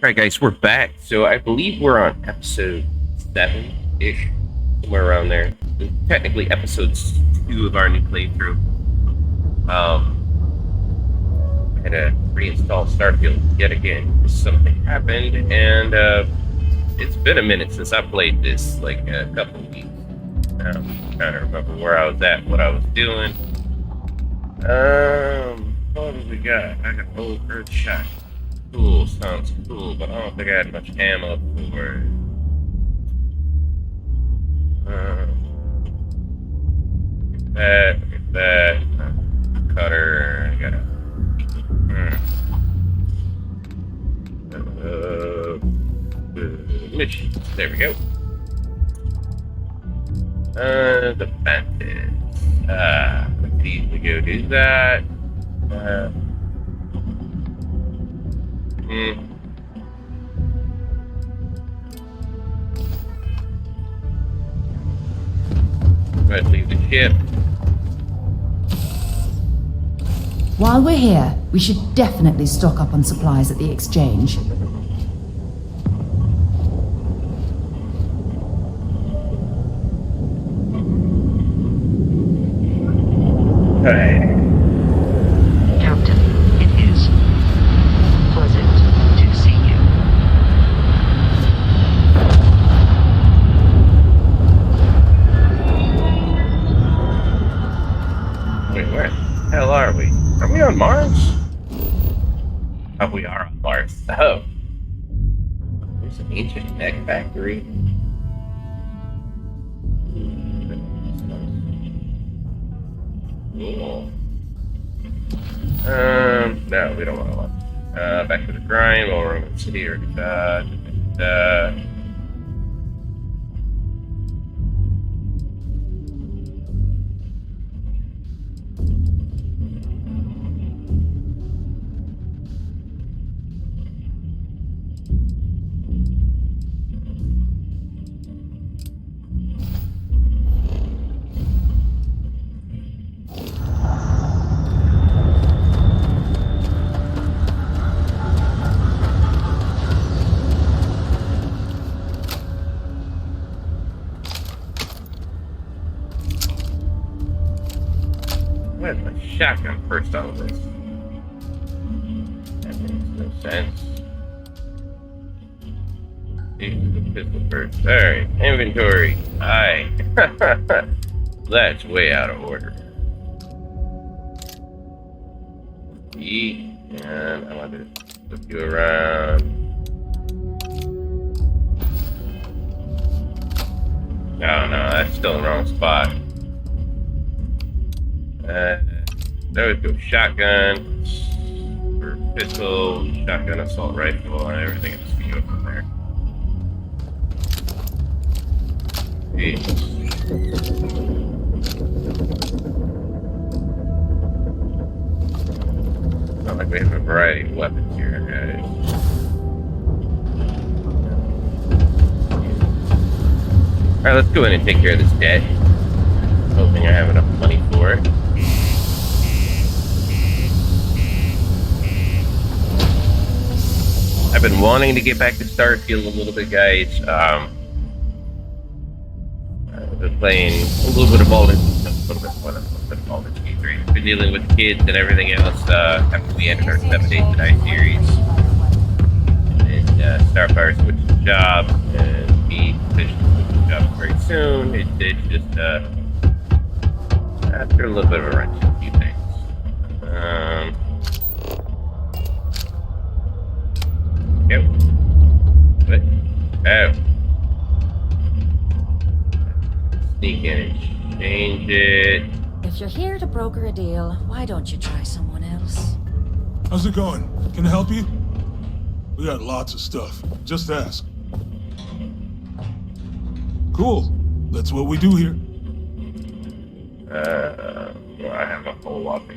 All right, guys, we're back. So I believe we're on episode 7-ish, somewhere around there. Technically, episode 2 of our new playthrough. I had to reinstall Starfield yet again. Something happened, and it's been a minute since I played this, like a couple of weeks. I'm trying to remember where I was at, what I was doing. What do we got? I got old earth shot. Cool, sounds cool, but I don't think I had much ammo for it. Look at that. Cutter. I got a mission. There we go. The bandits. Let's easily go do that. Let's leave the ship. While we're here, we should definitely stock up on supplies at the exchange. Hey. Captain, it is pleasant to see you. Wait, where the hell are we? Are we on Mars? Oh, we are on Mars. Oh. There's an ancient tech factory. Cool. No, we don't want to watch. Back to the grind while we're in the city or Where's my shotgun first on this? That makes no sense. Use the pistol first. Alright, inventory. Aye. That's way out of order. Eat, and I want to flip you around. Oh no, that's still in the wrong spot. There we go. Shotgun, or pistol, shotgun, assault rifle, and everything else can go from there. Not like we have a variety of weapons here, guys. Alright, let's go in and take care of this debt. Hoping I have enough money for it. I've been wanting to get back to Starfield a little bit, guys. I've been playing a little bit of Baldur's Gate 3. Been dealing with kids and everything else after we ended our 7 Days to Die series. And Starfire switched jobs, and me switched jobs very soon. It did just after a little bit of a wrench in a few things. Go. What? Oh. Sneak in and change it. If you're here to broker a deal, why don't you try someone else? How's it going? Can I help you? We got lots of stuff. Just ask. Cool. That's what we do here. Well, I have a whole lot of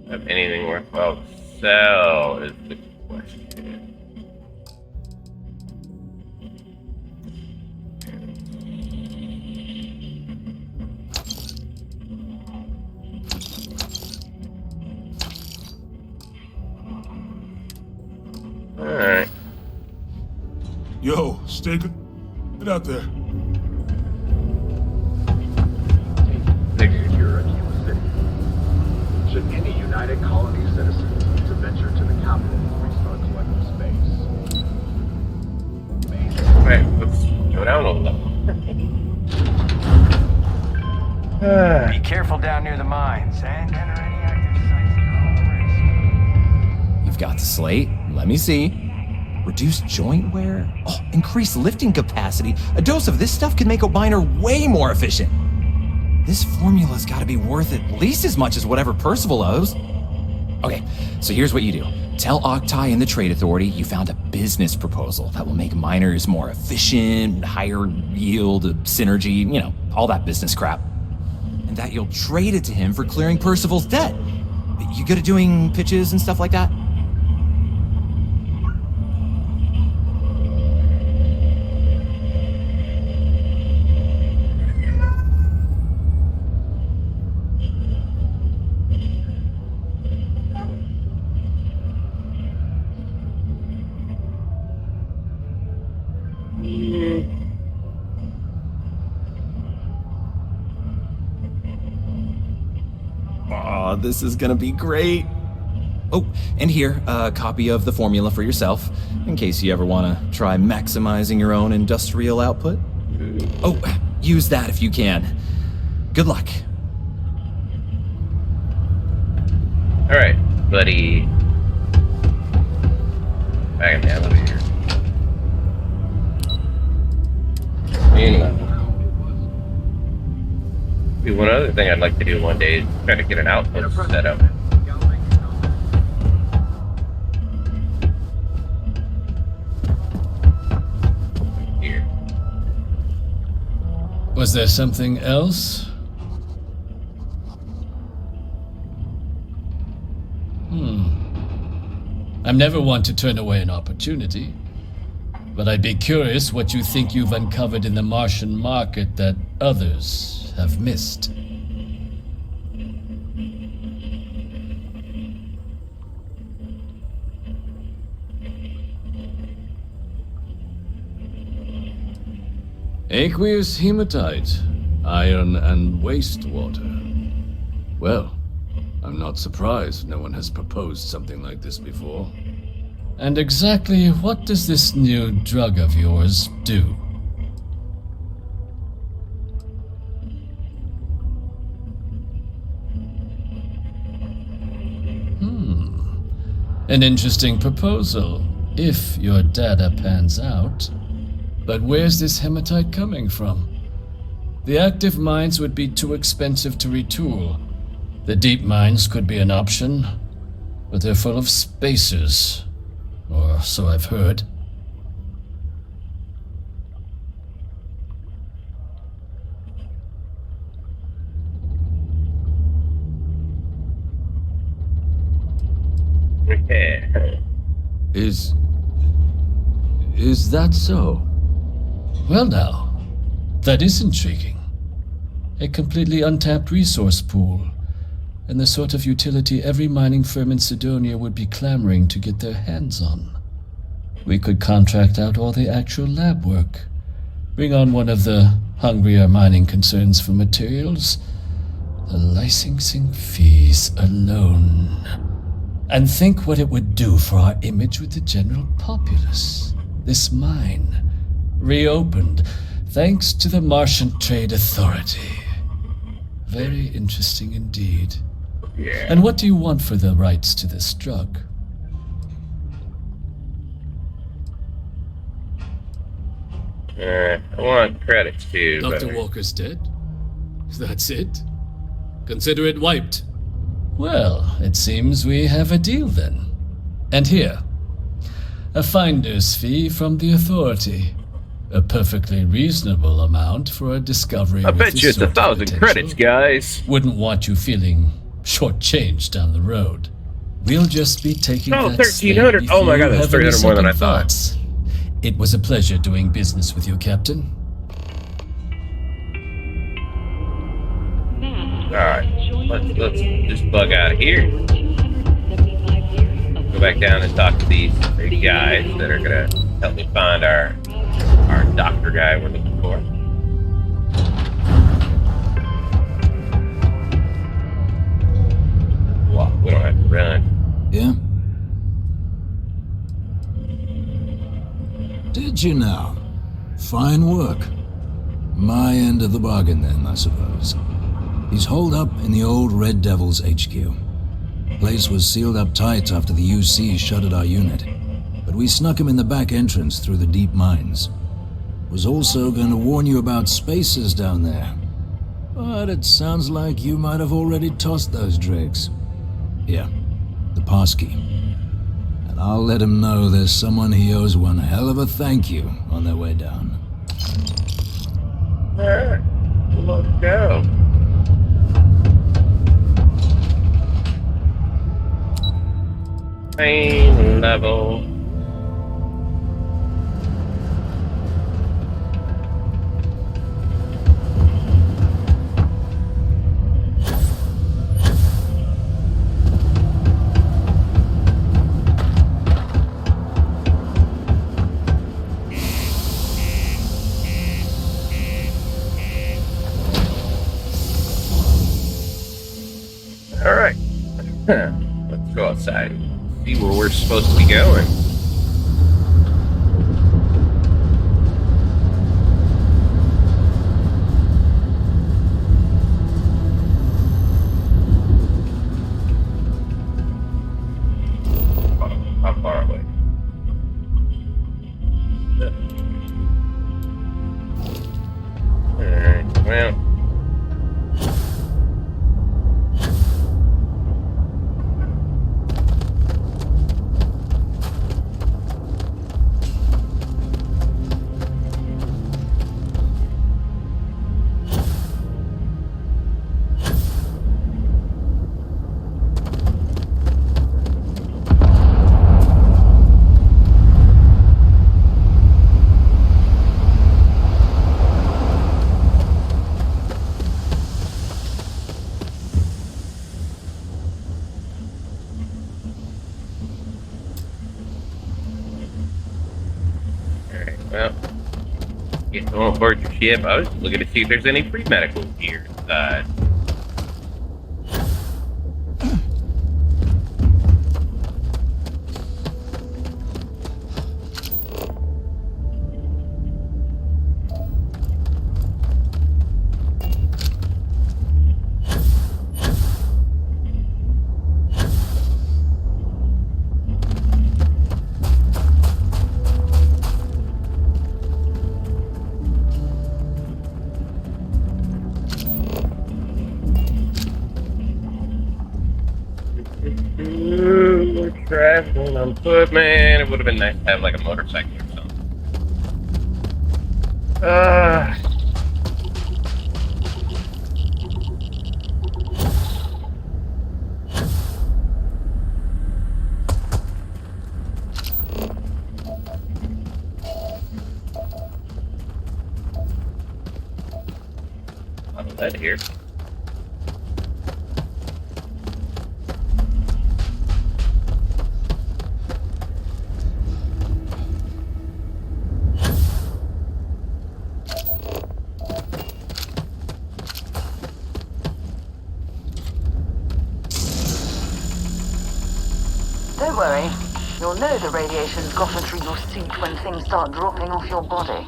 have anything worthwhile to sell is the question. Alright. Yo, Staker, get out there. Security of the city. Should any United Colony citizens need to venture to the capital to restart collective space? Alright, let's go down a level. Be careful down near the mines and enter any active sites at your own risk. You've got the slate. Let me see. Reduced joint wear? Oh, increased lifting capacity. A dose of this stuff could make a miner way more efficient. This formula's gotta be worth at least as much as whatever Percival owes. Okay, so here's what you do. Tell Octai and the Trade Authority you found a business proposal that will make miners more efficient, higher yield, synergy, all that business crap. And that you'll trade it to him for clearing Percival's debt. You good at doing pitches and stuff like that? Oh, this is gonna be great. Oh, and here, a copy of the formula for yourself, in case you ever want to try maximizing your own industrial output. Oh, use that if you can. Good luck. Alright, buddy. Back in the elevator. Anyway. One other thing I'd like to do one day is try to get an outpost set up. Here. Was there something else? I'm never one to turn away an opportunity, but I'd be curious what you think you've uncovered in the Martian market that others have missed. Aqueous hematite, iron and wastewater. Well, I'm not surprised no one has proposed something like this before. And exactly what does this new drug of yours do? An interesting proposal, if your data pans out. But where's this hematite coming from? The active mines would be too expensive to retool. The deep mines could be an option, but they're full of spacers, or so I've heard. Is that so? Well now, that is intriguing. A completely untapped resource pool, and the sort of utility every mining firm in Sidonia would be clamoring to get their hands on. We could contract out all the actual lab work, bring on one of the hungrier mining concerns for materials, the licensing fees alone. And think what it would do for our image with the general populace. This mine, reopened thanks to the Martian Trade Authority. Very interesting indeed. Yeah. And what do you want for the rights to this drug? I want credits too. Dr. but- Walker's dead? That's it? Consider it wiped. Well, it seems we have a deal then. And here, a finder's fee from the authority. A perfectly reasonable amount for a discovery. I with bet this you it's sort of 1,000 potential. credits, guys. Wouldn't want you feeling shortchanged down the road. We'll just be taking Oh, that 1,300. slate Oh my if God, you that's have any 300 more than I second thought. thoughts. It was a pleasure doing business with you, Captain. Alright, let's just bug out of here. Go go back down and talk to these guys that are gonna help me find our doctor guy we're looking for. Well, we don't have to run. Yeah? Did you now? Fine work. My end of the bargain then, I suppose. He's holed up in the old Red Devil's HQ. Place was sealed up tight after the UC shuttered our unit, but we snuck him in the back entrance through the deep mines. Was also going to warn you about spacers down there. But it sounds like you might have already tossed those dregs. Here, the passkey. And I'll let him know there's someone he owes one hell of a thank you on their way down. Alright, let's go. Main level. Alright. Let's go outside. See where we're supposed to be going. How far away? Alright, well. Well, get on board your ship. I was looking to see if there's any free medical gear inside. We're traveling on foot, man. It would have been nice to have like a motorcycle or something. Lot of lead here. Don't worry. You'll know the radiation's gotten through your suit when things start dropping off your body.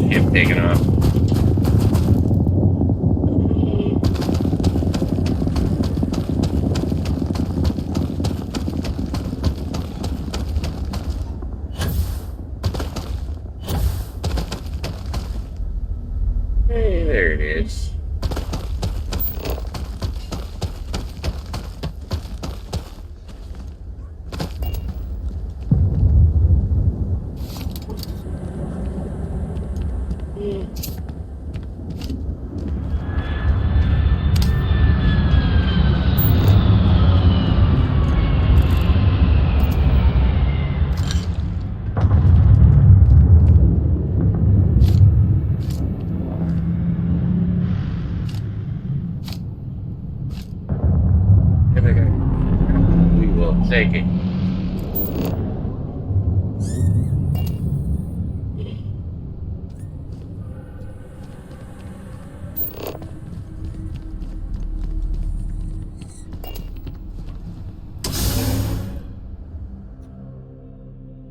Ship taking off. Hey, there it is.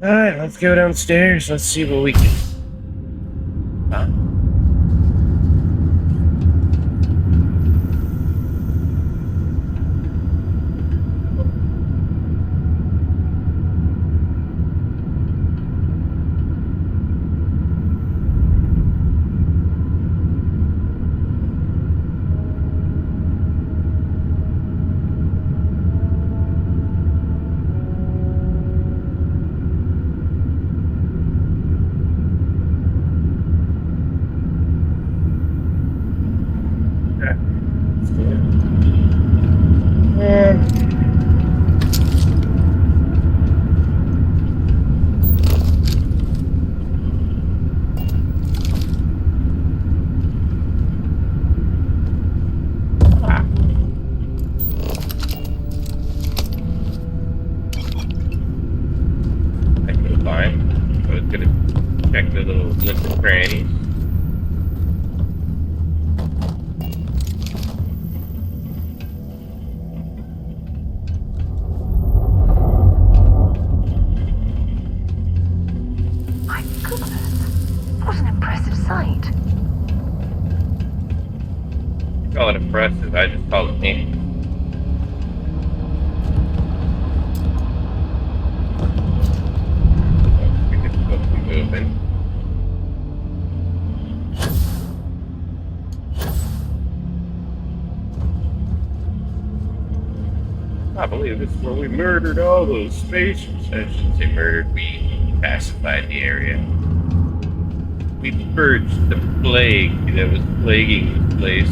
Alright, let's go downstairs. Let's see what we can. Huh? Check the little nooks and crannies. My goodness, what an impressive sight. You call it impressive, I just call it neat. It's supposed to be moving. I believe this is where we murdered all those spacers. I shouldn't say murdered, we pacified the area. We purged the plague that was plaguing this place.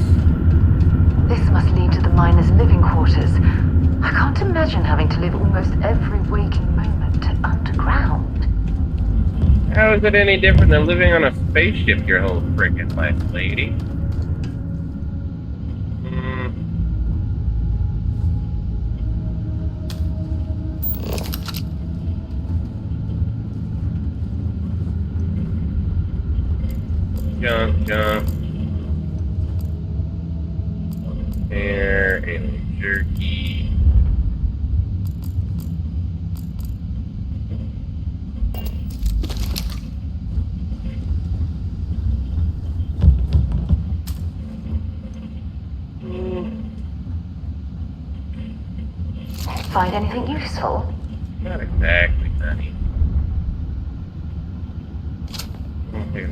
This must lead to the miners' living quarters. I can't imagine having to live almost every waking moment underground. How is it any different than living on a spaceship your whole frickin' life, lady? Jump. Hair, alien jerky. Find anything useful? Not exactly, honey. Okay,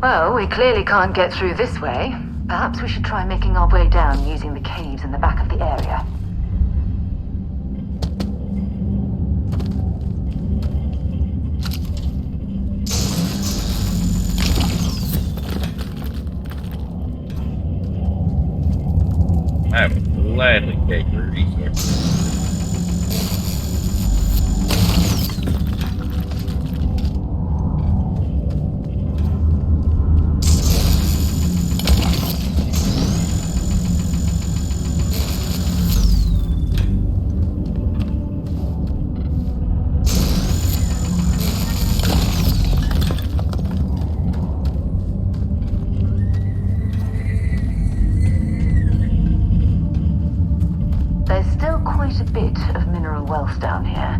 Well, we clearly can't get through this way. Perhaps we should try making our way down using the caves in the back of the area. I would gladly take your resources. Quite a bit of mineral wealth down here.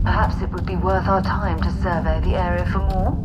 Perhaps it would be worth our time to survey the area for more.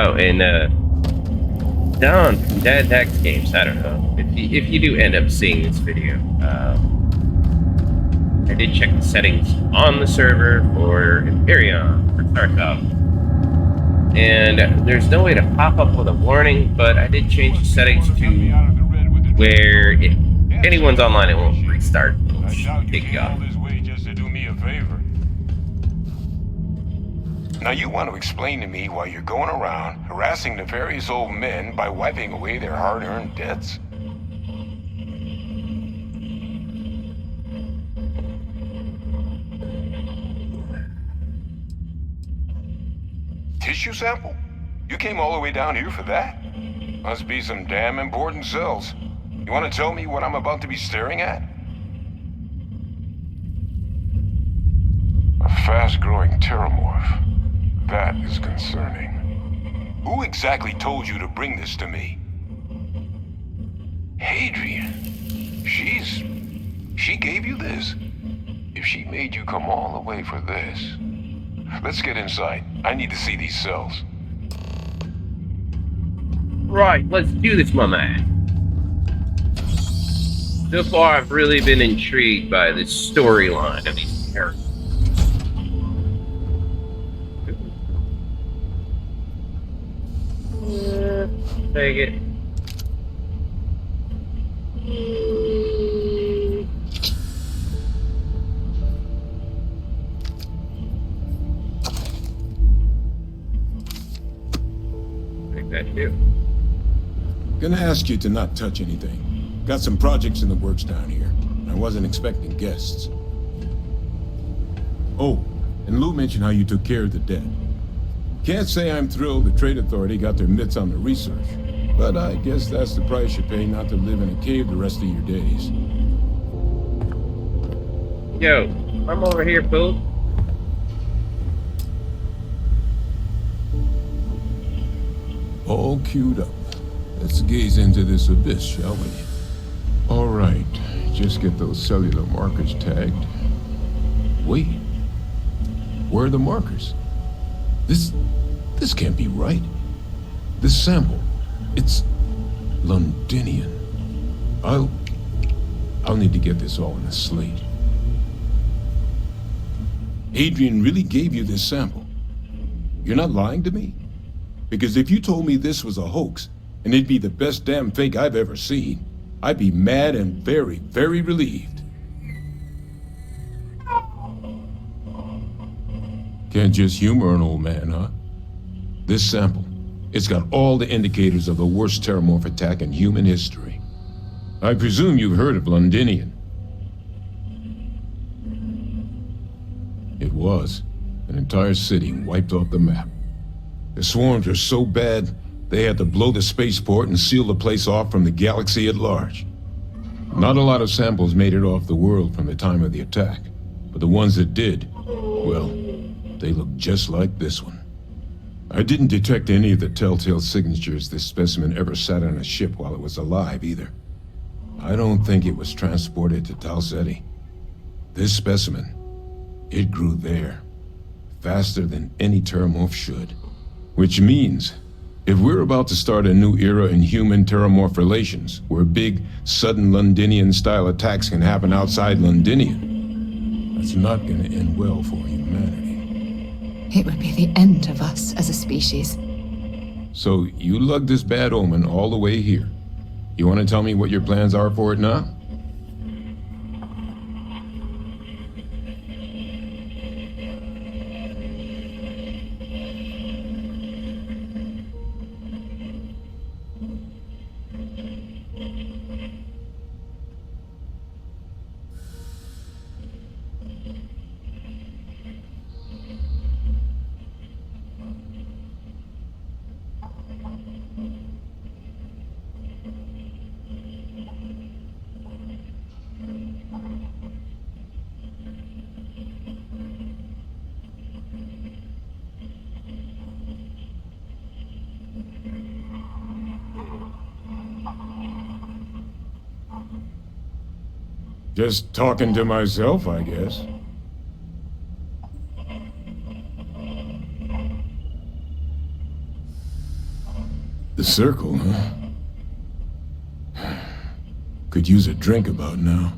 Oh, and Don from Dad Tax Games. I don't know if you do end up seeing this video. I did check the settings on the server for Imperion for Tarkov, and there's no way to pop up with a warning. But I did change the settings to where if anyone's online, it won't restart. It'll kick you off. Now you want to explain to me why you're going around harassing nefarious old men by wiping away their hard-earned debts? Tissue sample? You came all the way down here for that? Must be some damn important cells. You want to tell me what I'm about to be staring at? A fast-growing teramorph. That is concerning. Who exactly told you to bring this to me? Hadrian. She gave you this? If she made you come all the way for this... Let's get inside. I need to see these cells. Right, let's do this, my man. So far, I've really been intrigued by the storyline of these characters. Take it. Take that too. Gonna ask you to not touch anything. Got some projects in the works down here. I wasn't expecting guests. Oh, and Lou mentioned how you took care of the dead. Can't say I'm thrilled the Trade Authority got their mitts on the research, but I guess that's the price you pay not to live in a cave the rest of your days. Yo, I'm over here, fool. All queued up. Let's gaze into this abyss, shall we? All right, just get those cellular markers tagged. Wait, where are the markers? This can't be right. This sample, it's Londinian. I'll need to get this all in a slate. Adrian really gave you this sample. You're not lying to me? Because if you told me this was a hoax, and it'd be the best damn fake I've ever seen, I'd be mad and very, very relieved. Can't just humor an old man, huh? This sample, it's got all the indicators of the worst teramorph attack in human history. I presume you've heard of Londinian. It was. An entire city wiped off the map. The swarms were so bad, they had to blow the spaceport and seal the place off from the galaxy at large. Not a lot of samples made it off the world from the time of the attack, but the ones that did, well, they look just like this one. I didn't detect any of the telltale signatures this specimen ever sat on a ship while it was alive, either. I don't think it was transported to Tal Ceti. This specimen, it grew there, faster than any teramorph should. Which means, if we're about to start a new era in human-teramorph relations, where big, sudden Londinian-style attacks can happen outside Londinian, that's not gonna end well for humanity. It would be the end of us as a species. So, you lugged this bad omen all the way here. You want to tell me what your plans are for it now? Just talking to myself, I guess. The circle, huh? Could use a drink about now.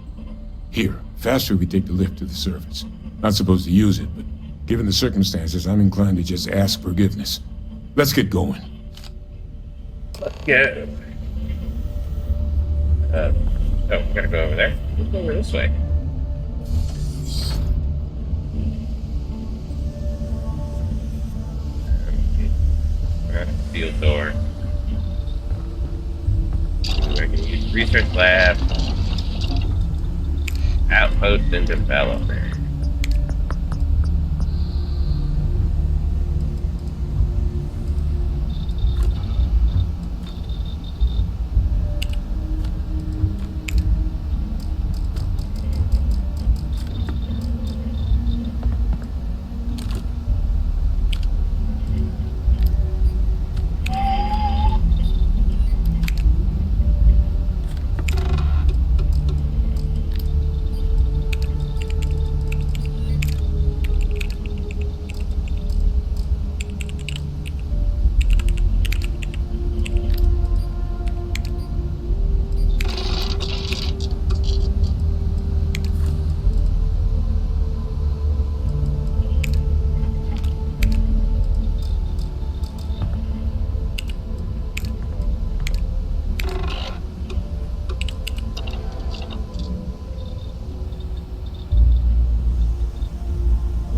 Here, faster we take the lift to the surface. Not supposed to use it, but given the circumstances, I'm inclined to just ask forgiveness. Let's get going. Yeah. Oh, we gotta go over there. Let's go over this way. Steel door. I can use research lab. Outpost and developer.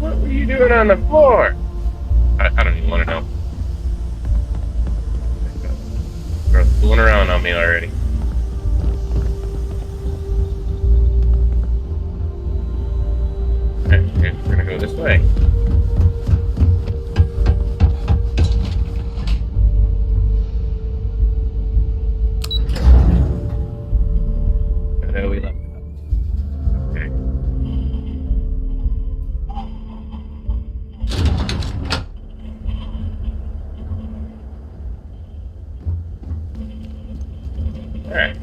What were you doing on the floor? I don't even want to know. Girl's fooling around on me already. Okay, we're gonna go this way. I know we left it up. Okay. Alright.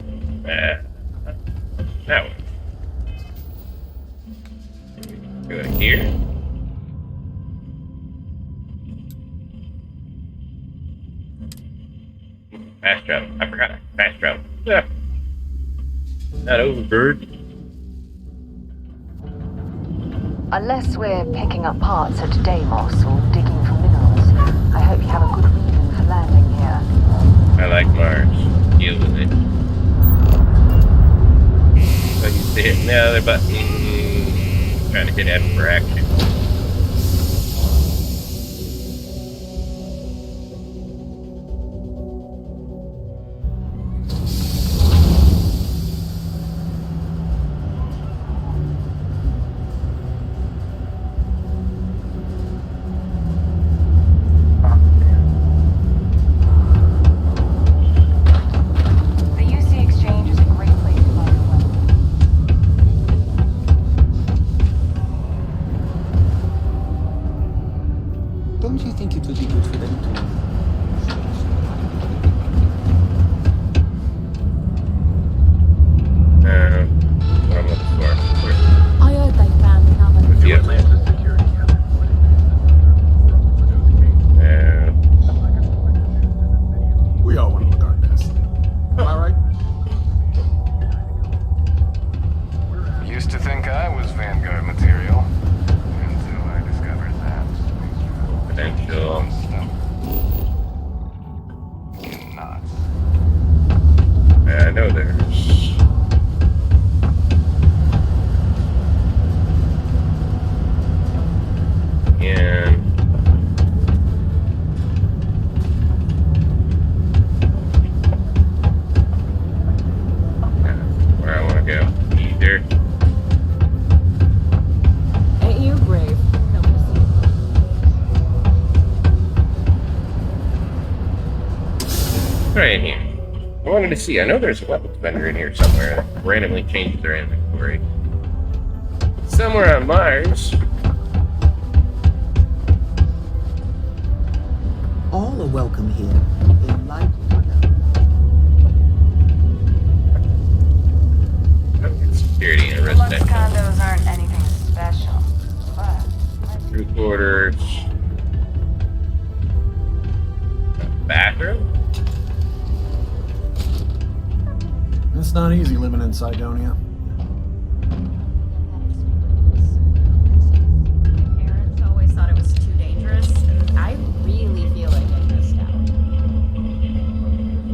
That one. Go to here. Fast travel. I forgot. Fast travel. Yeah. Not over, bird. Unless we're picking up parts at Deimos or digging for minerals, I hope you have a good reason for landing here. I like Mars. Deal with it. So you see hitting the other button. Trying to hit F for action. The UC Exchange is a great place to find a weapon. Don't you think it would be good for them to... What I'm looking for. I heard they found another. Yeah. Atlantis security have reported. We all want to look our best. Am I right? Used to think I was Vanguard material. Until I discovered that. Potential. Nuts. I know there's. And. That's where I want to go. Either. Ain't you brave? Come to see. Right here. I wanted to see. I know there's a weapons vendor in here somewhere that randomly changes their inventory. Somewhere on Mars. All are welcome here, in light or no. Security in a Lux residential. condos aren't anything special, but... Crew quarters. Bathroom? It's not easy living in Cydonia. My parents always thought it was too dangerous, and I really feel like I missed out.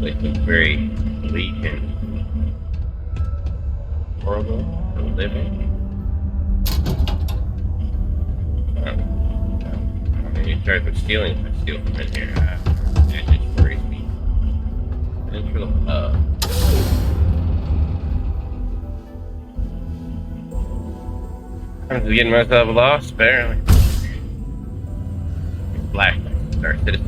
Like it's very bleak and horrible to live in. How many charged with stealing? I steal from in here. That just worries me. Central hub. I'm just getting myself lost, apparently. Black Star Citizen.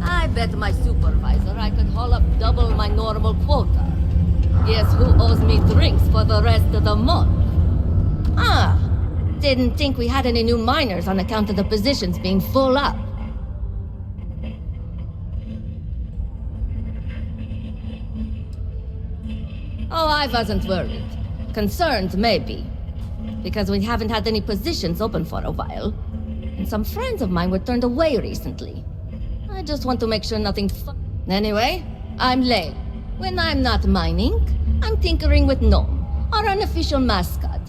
I bet my supervisor I could haul up double my normal quota. Guess who owes me drinks for the rest of the month? Ah, didn't think we had any new miners on account of the positions being full up. Oh, I wasn't worried. Concerned, maybe. Because we haven't had any positions open for a while. And some friends of mine were turned away recently. I just want to make sure nothing Anyway, I'm late. When I'm not mining, I'm tinkering with Gnome, our unofficial mascot.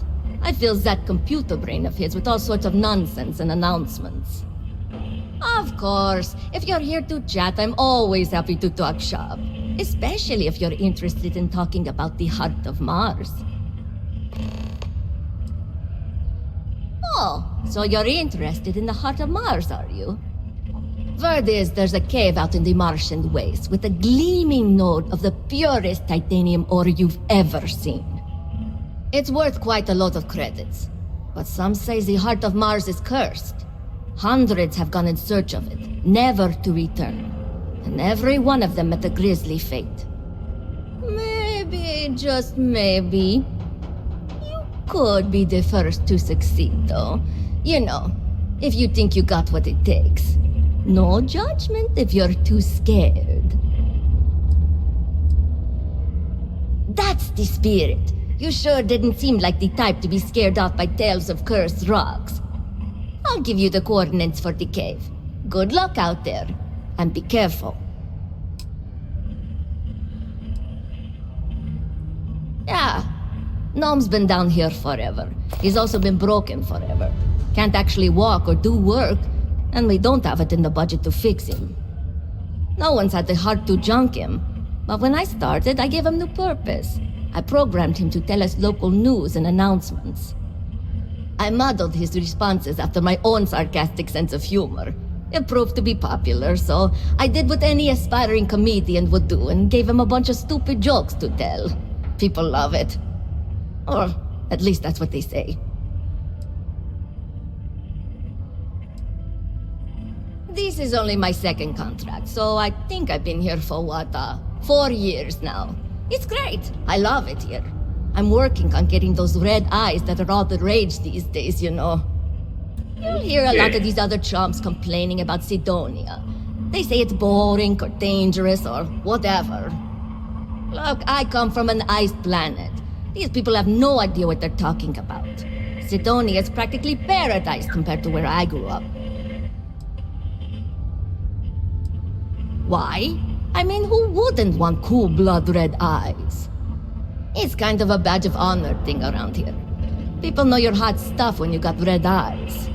I fill that computer brain of his with all sorts of nonsense and announcements. Of course, if you're here to chat, I'm always happy to talk shop. Especially if you're interested in talking about the heart of Mars. Oh, so you're interested in the heart of Mars, are you? Word is there's a cave out in the Martian waste with a gleaming node of the purest titanium ore you've ever seen. It's worth quite a lot of credits, but some say the heart of Mars is cursed. Hundreds have gone in search of it, never to return. And every one of them met a grisly fate. Maybe, just maybe, you could be the first to succeed, though. You know, if you think you got what it takes. No judgment if you're too scared. That's the spirit. You sure didn't seem like the type to be scared off by tales of cursed rocks. I'll give you the coordinates for the cave. Good luck out there. And be careful. Yeah, Gnome's been down here forever. He's also been broken forever. Can't actually walk or do work, and we don't have it in the budget to fix him. No one's had the heart to junk him, but when I started, I gave him new purpose. I programmed him to tell us local news and announcements. I modeled his responses after my own sarcastic sense of humor. It proved to be popular, so I did what any aspiring comedian would do and gave him a bunch of stupid jokes to tell. People love it. Or at least that's what they say. This is only my second contract, so I think I've been here for 4 years now. It's great. I love it here. I'm working on getting those red eyes that are all the rage these days, you know. You'll hear a lot of these other chumps complaining about Cydonia. They say it's boring or dangerous or whatever. Look, I come from an ice planet. These people have no idea what they're talking about. Cydonia is practically paradise compared to where I grew up. Why? I mean, who wouldn't want cool blood red eyes? It's kind of a badge of honor thing around here. People know you're hot stuff when you got red eyes.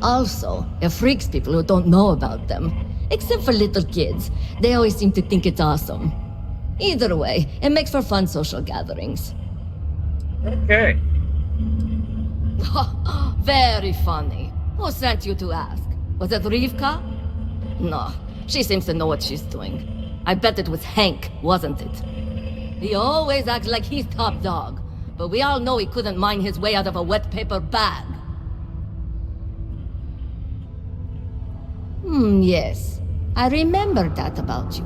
Also, it freaks people who don't know about them. Except for little kids. They always seem to think it's awesome. Either way, it makes for fun social gatherings. Okay. Very funny. Who sent you to ask? Was it Rivka? No, she seems to know what she's doing. I bet it was Hank, wasn't it? He always acts like he's top dog, but we all know he couldn't mine his way out of a wet paper bag. Yes. I remember that about you.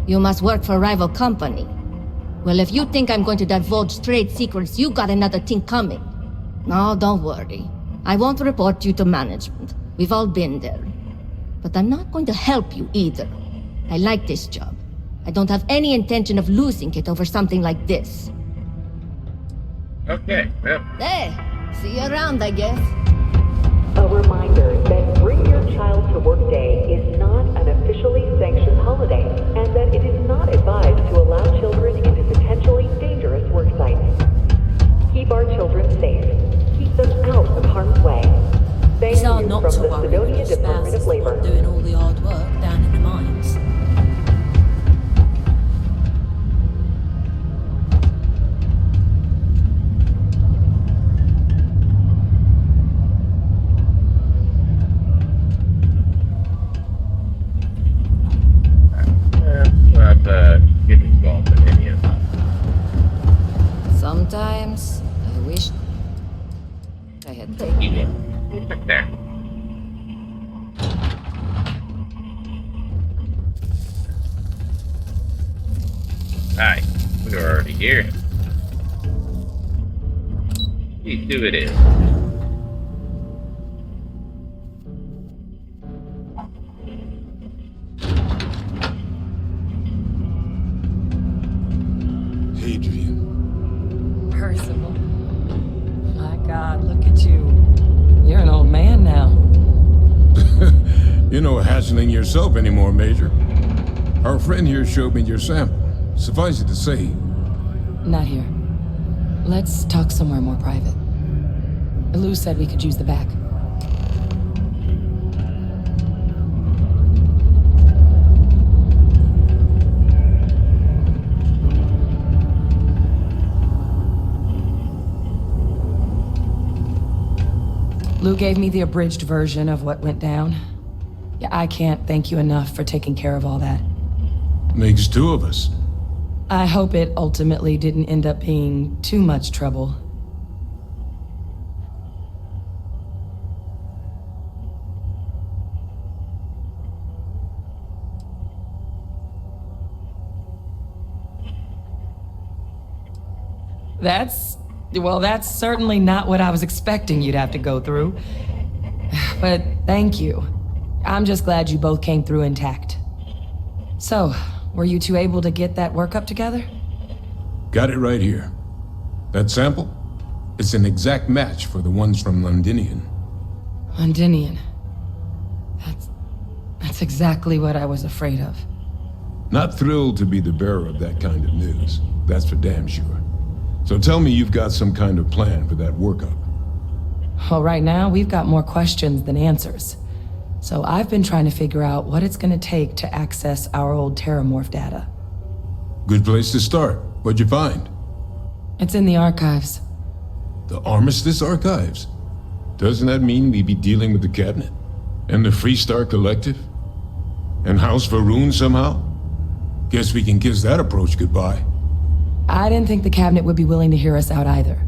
You must work for a rival company. Well, if you think I'm going to divulge trade secrets, you got another thing coming. No, don't worry. I won't report you to management. We've all been there. But I'm not going to help you either. I like this job. I don't have any intention of losing it over something like this. Okay, well. Hey, see you around, I guess. A reminder that Bring Your Child to Work Day is not an officially sanctioned holiday. Hi, we were already here. G2 it is. Adrian. Percival. My God, look at you. You're an old man now. You're no hatchling yourself anymore, Major. Our friend here showed me your sample. Suffice it to say... Not here. Let's talk somewhere more private. Lou said we could use the back. Lou gave me the abridged version of what went down. Yeah, I can't thank you enough for taking care of all that. Makes two of us. I hope it ultimately didn't end up being too much trouble. That's certainly not what I was expecting you'd have to go through. But thank you. I'm just glad you both came through intact. So, were you two able to get that workup together? Got it right here. That sample? It's an exact match for the ones from Londinian. Londinian. That's exactly what I was afraid of. Not thrilled to be the bearer of that kind of news. That's for damn sure. So tell me you've got some kind of plan for that workup. Well, right now, we've got more questions than answers. So I've been trying to figure out what it's gonna take to access our old teramorph data. Good place to start. What'd you find? It's in the archives. The Armistice Archives? Doesn't that mean we'd be dealing with the Cabinet? And the Freestar Collective? And House Varun somehow? Guess we can kiss that approach goodbye. I didn't think the Cabinet would be willing to hear us out either.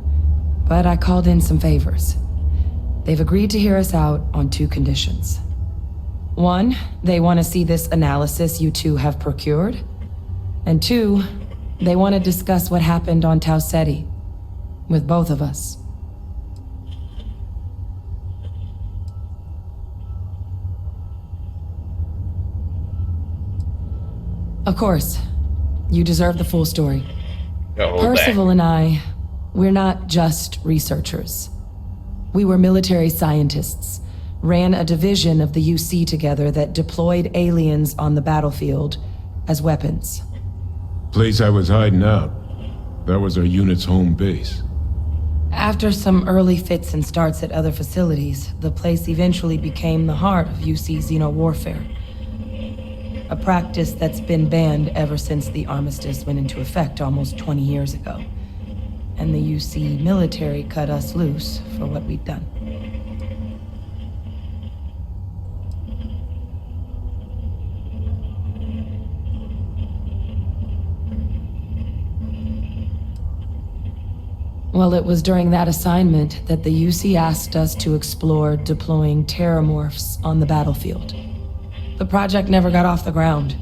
But I called in some favors. They've agreed to hear us out on two conditions. One, they want to see this analysis you two have procured. And two, they want to discuss what happened on Tau Ceti. With both of us. Of course, you deserve the full story. Percival and I, we're not just researchers. We were military scientists, ran a division of the UC together that deployed aliens on the battlefield as weapons. Place I was hiding out. That was our unit's home base. After some early fits and starts at other facilities, the place eventually became the heart of UC xeno-warfare. A practice that's been banned ever since the armistice went into effect almost 20 years ago. And the UC military cut us loose for what we'd done. Well, it was during that assignment that the UC asked us to explore deploying teramorphs on the battlefield. The project never got off the ground,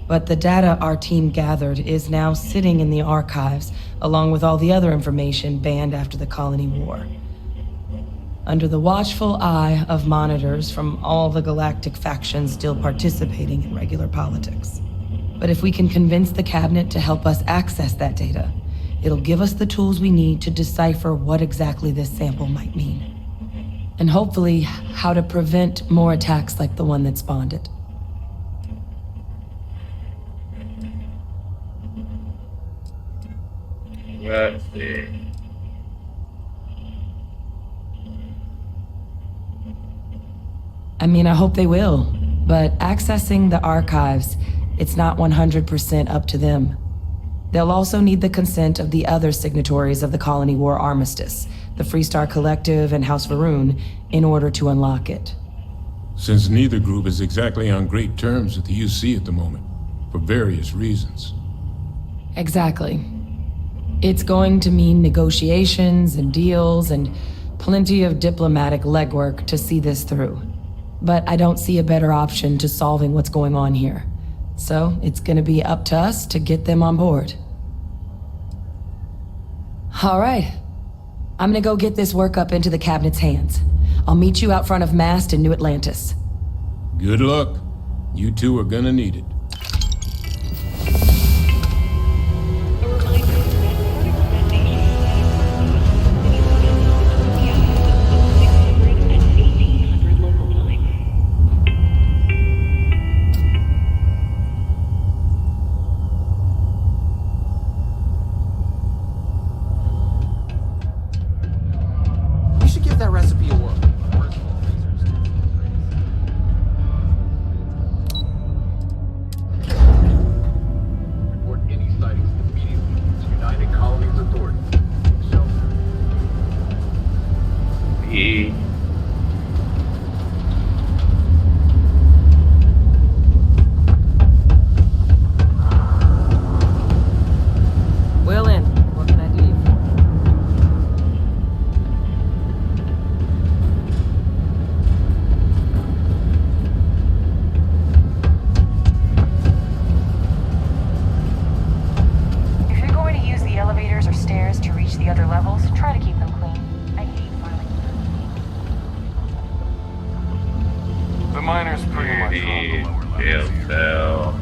but the data our team gathered is now sitting in the archives, along with all the other information banned after the Colony War. Under the watchful eye of monitors from all the galactic factions still participating in regular politics. But if we can convince the Cabinet to help us access that data, it'll give us the tools we need to decipher what exactly this sample might mean. And hopefully, how to prevent more attacks like the one that spawned it. Let's see. I mean, I hope they will, but accessing the archives, it's not 100% up to them. They'll also need the consent of the other signatories of the Colony War Armistice, the Freestar Collective and House Varun, in order to unlock it. Since neither group is exactly on great terms with the UC at the moment, for various reasons. Exactly. It's going to mean negotiations and deals and plenty of diplomatic legwork to see this through. But I don't see a better option to solving what's going on here. So it's gonna be up to us to get them on board. All right. I'm gonna go get this work up into the cabinet's hands. I'll meet you out front of Mast in New Atlantis. Good luck. You two are gonna need it. You should give that recipe a whirl. Report any sightings immediately to United Colonies Authority. Shelter. Will in. What can I do you for? If you're going to use the elevators or stairs to reach the other levels, try to keep them clean. I hate filing. The miners pretty much run the lower Jail levels here. cell.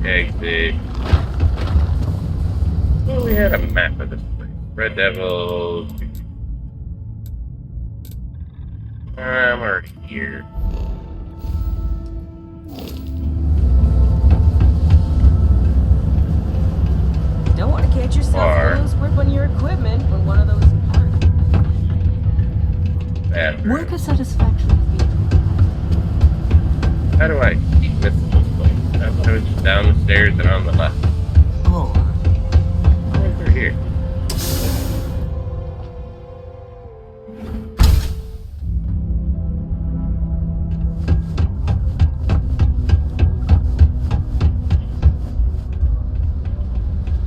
Exit. Well, we had a map of this place. Red Devil. I'm already here. Don't want to catch yourself Bar. loose gripping your equipment when one of those Bathroom. Worker satisfaction has been. How do I keep missing this place? I thought it was just down the stairs and on the left. Oh, Right through here.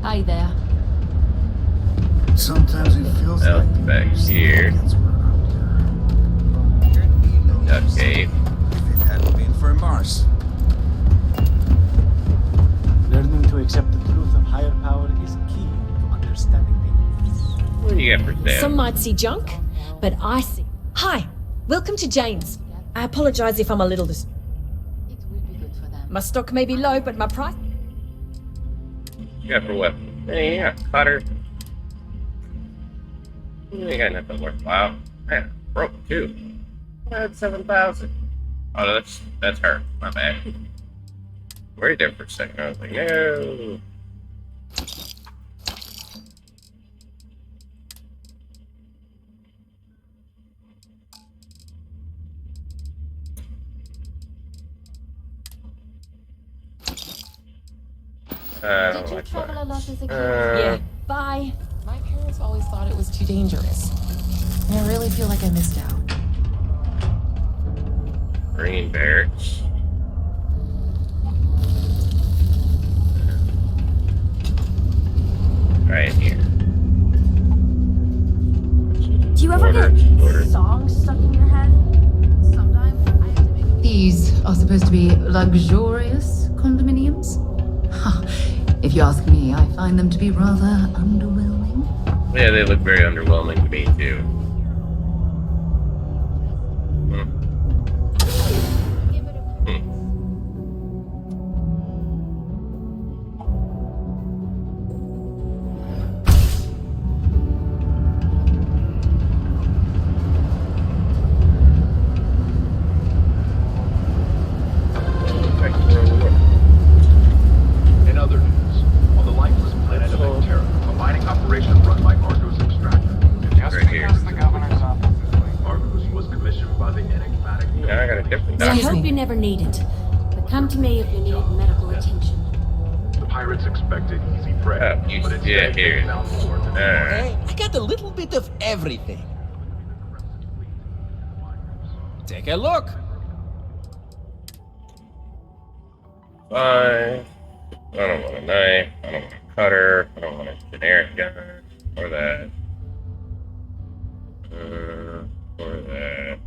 Hi there. sometimes it feels Else like back here. Duck cave. If it hadn't been for Mars. Learning to accept the truth of higher power is key to understanding things. What do you got for sale? Some might see junk, but I see. Hi, welcome to Jane's. I apologize if I'm a little My stock may be low, but my price. You got for weapons? Hey, yeah, cutter. You ain't got nothing worthwhile. Man, broke too. I had 7,000. Oh, that's her. My bad. Worried there for a second. I was like, no. Did you travel a lot as a kid? Yeah, bye. My parents always thought it was too dangerous. And I really feel like I missed out. Green barracks. Right here. Do you ever Order, order. get songs stuck in your head? Sometimes I have to make. These are supposed to be luxurious condominiums? Ha, if you ask me, I find them to be rather underwhelming. Yeah, they look very underwhelming to me too. In other news, on the lifeless planet of Terra, a mining operation run by Argo's extractor. Just Right here. because the governor's office is late. Argos was commissioned by the enigmatic. Yeah, I got a different I doctor. hope you never need it. But come to me if you need medical attention. The pirates expected easy prey, Oh, you but yeah, instead here. they found more than Alright. I got a little bit of everything. Take a look. Fine. I don't want a knife. I don't want a cutter. I don't want a generic gun. Or that. Or that.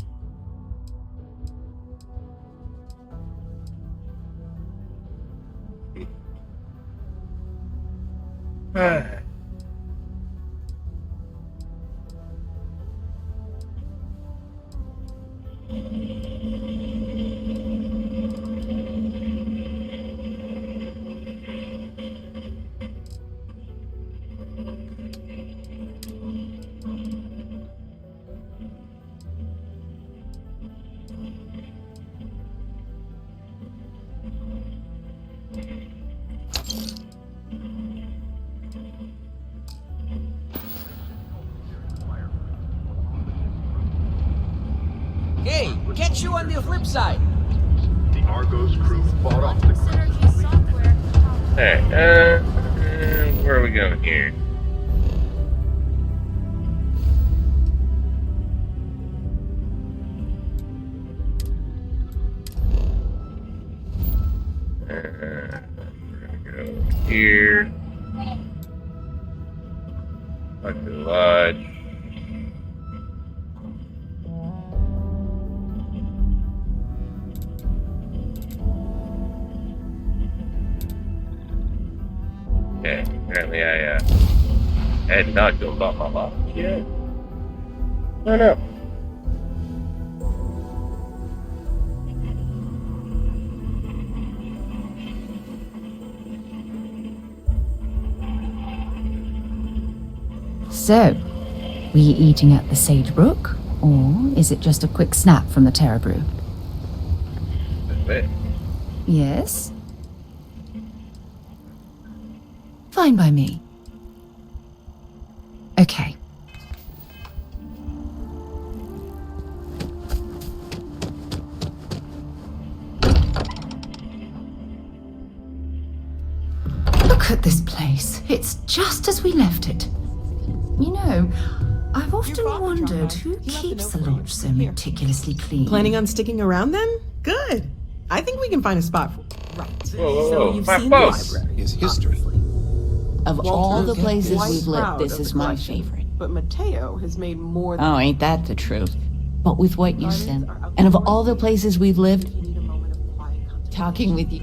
catch you on the flip side. The Argos crew fought off the Synergy software. Alright, where are we going here? We're gonna go here. Back to the lodge. Okay, apparently I had not gone about my lodge yet. I don't know. So, were you eating at the Sage Brook, or is it just a quick snap from the Terra Brew? Wait. Yes? Fine by me. Okay. Look at this place. It's just as we left it. You know, I've often wondered who keeps the lodge so meticulously clean. Planning on sticking around then? Good. I think we can find a spot for. Right. Whoa, So you've my seen boss. the library. Is history. Of all the Walter's places quite we've lived, proud this of is the my collection, favorite. But Mateo has made more than. Oh, ain't that the truth? But with what you said, and of all the places we've lived, talking with you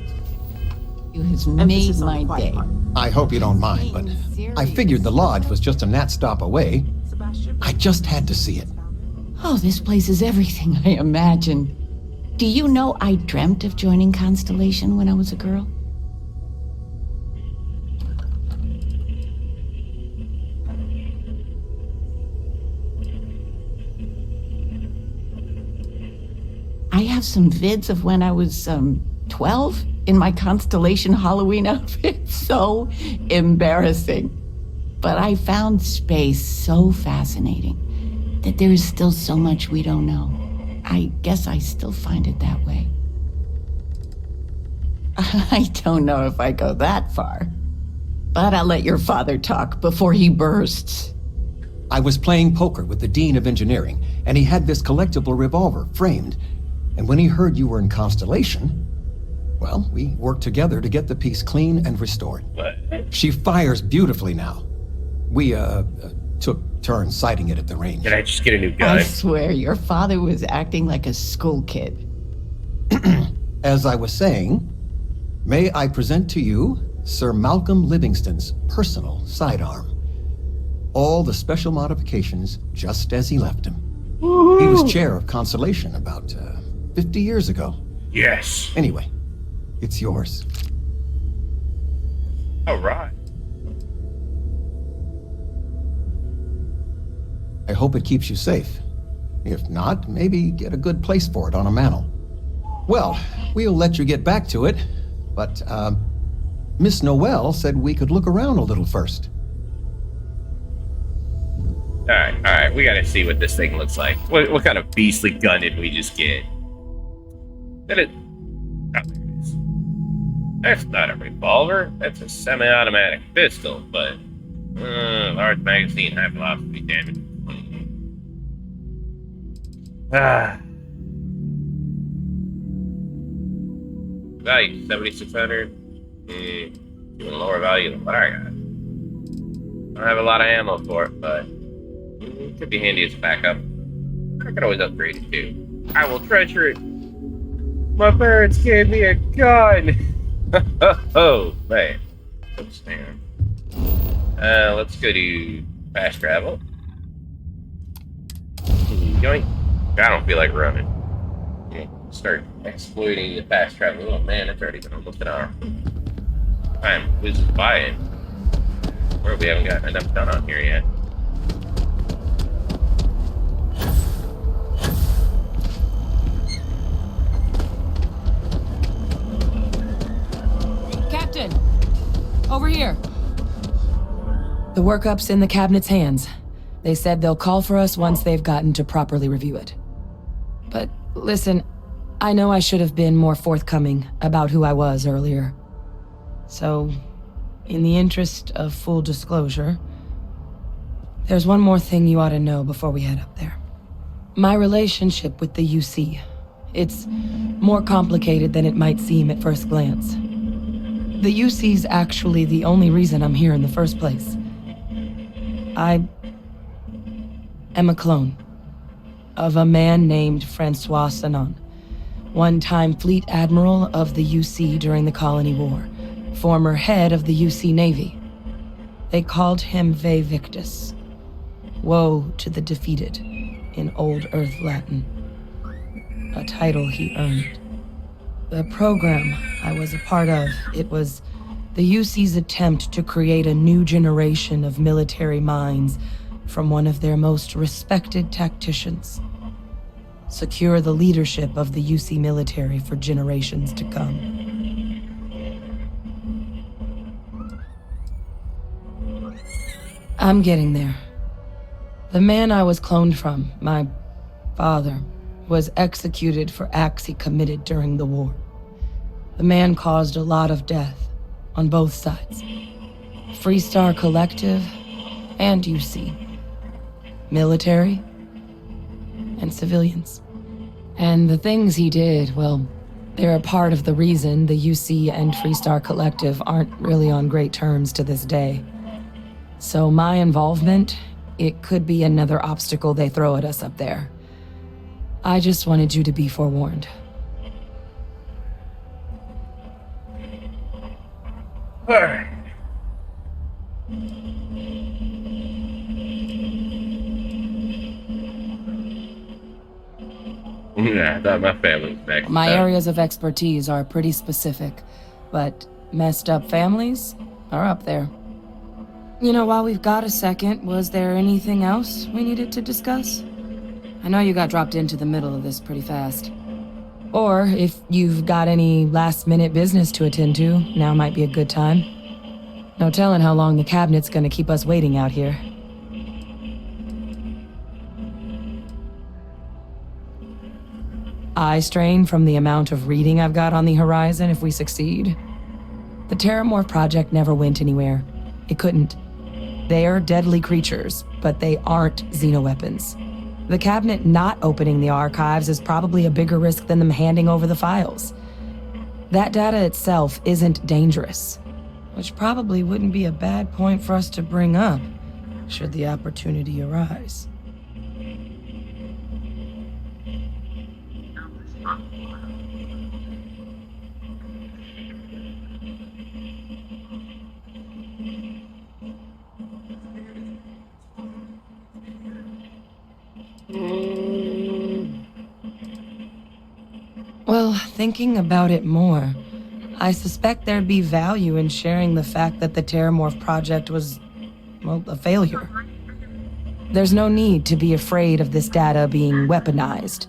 has made my day. I hope you don't mind, but I figured the lodge was just a gnat stop away. I just had to see it. Oh, this place is everything I imagined. Do you know I dreamt of joining Constellation when I was a girl? I have some vids of when I was 12 in my Constellation Halloween outfit. So embarrassing. But I found space so fascinating that there is still so much we don't know. I guess I still find it that way. I don't know if I go that far, but I'll let your father talk before he bursts. I was playing poker with the Dean of Engineering, and he had this collectible revolver framed. And when he heard you were in Constellation, well, we worked together to get the piece clean and restored. What? She fires beautifully now. We, took turns sighting it at the range. Did I just get a new gun? I swear, your father was acting like a school kid. As I was saying, may I present to you Sir Malcolm Livingston's personal sidearm. All the special modifications just as he left him. He was chair of Constellation about 50 years ago. Yes. Anyway, it's yours. All right. I hope it keeps you safe. If not, maybe get a good place for it on a mantle. Well, we'll let you get back to it, but, Miss Noel said we could look around a little first. Alright, we gotta see what this thing looks like. What kind of beastly gun did we just get? That it... Oh, there it is. That's not a revolver. That's a semi-automatic pistol, but... large magazine, high velocity damage. Value 7,600. Even lower value than what I got. I don't have a lot of ammo for it, but it could be handy as a backup. I could always upgrade it too. I will treasure it. My parents gave me a gun. Oh man. Oops, hang on. Let's go to fast travel. Yoink. I don't feel like running. Yeah, start exploiting the fast travel. Oh man, it's already been almost an hour. Time whizzes by and where we haven't gotten enough done on here yet. Captain! Over here. The workup's in the cabinet's hands. They said they'll call for us once they've gotten to properly review it. But Listen, I know I should have been more forthcoming about who I was earlier. So, in the interest of full disclosure, there's one more thing you ought to know before we head up there. My relationship with the UC. It's more complicated than it might seem at first glance. The UC's actually the only reason I'm here in the first place. I am a clone of a man named Francois Sanon, one-time fleet admiral of the UC during the Colony War, former head of the UC Navy. They called him Ve Victus, woe to the defeated, in Old Earth Latin, a title he earned. The program I was a part of, it was the UC's attempt to create a new generation of military minds from one of their most respected tacticians. Secure the leadership of the UC military for generations to come. I'm getting there. The man I was cloned from, my father, was executed for acts he committed during the war. The man caused a lot of death on both sides. Freestar Collective and UC. Military and civilians. And the things he did, well, they're a part of the reason the UC and Freestar Collective aren't really on great terms to this day. So my involvement, it could be another obstacle they throw at us up there. I just wanted you to be forewarned. Alright. Yeah, I thought my family was back. My areas of expertise are pretty specific, but messed up families are up there. You know, while we've got a second, was there anything else we needed to discuss? I know you got dropped into the middle of this pretty fast. Or if you've got any last-minute business to attend to, now might be a good time. No telling how long the cabinet's gonna keep us waiting out here. Eye strain from the amount of reading I've got on the horizon if we succeed. The Teramorph project never went anywhere. It couldn't. They're deadly creatures, but they aren't xenoweapons. The cabinet not opening the archives is probably a bigger risk than them handing over the files. That data itself isn't dangerous, which probably wouldn't be a bad point for us to bring up, should the opportunity arise. Well, thinking about it more, I suspect there'd be value in sharing the fact that the Teramorph project was, well, a failure. There's no need to be afraid of this data being weaponized.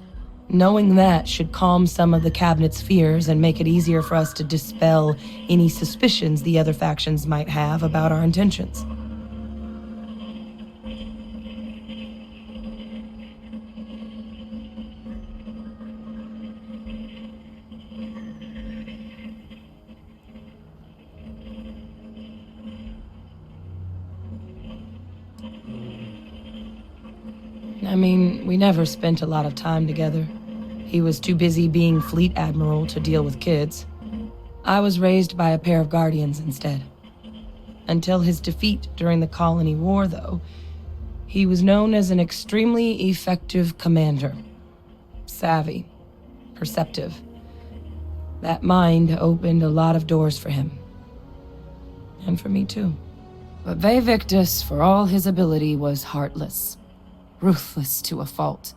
Knowing that should calm some of the cabinet's fears and make it easier for us to dispel any suspicions the other factions might have about our intentions. I mean, we never spent a lot of time together. He was too busy being fleet admiral to deal with kids. I was raised by a pair of guardians instead. Until his defeat during the Colony War, though, he was known as an extremely effective commander. Savvy, perceptive. That mind opened a lot of doors for him. And for me, too. But Ve Victus, for all his ability, was heartless. Ruthless to a fault.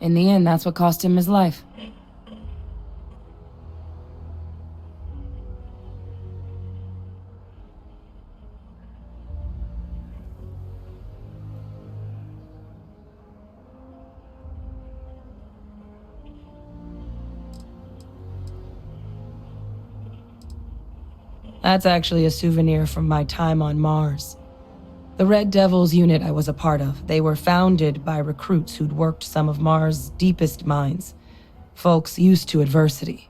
In the end, that's what cost him his life. That's actually a souvenir from my time on Mars. The Red Devils unit I was a part of, they were founded by recruits who'd worked some of Mars' deepest mines. Folks used to adversity.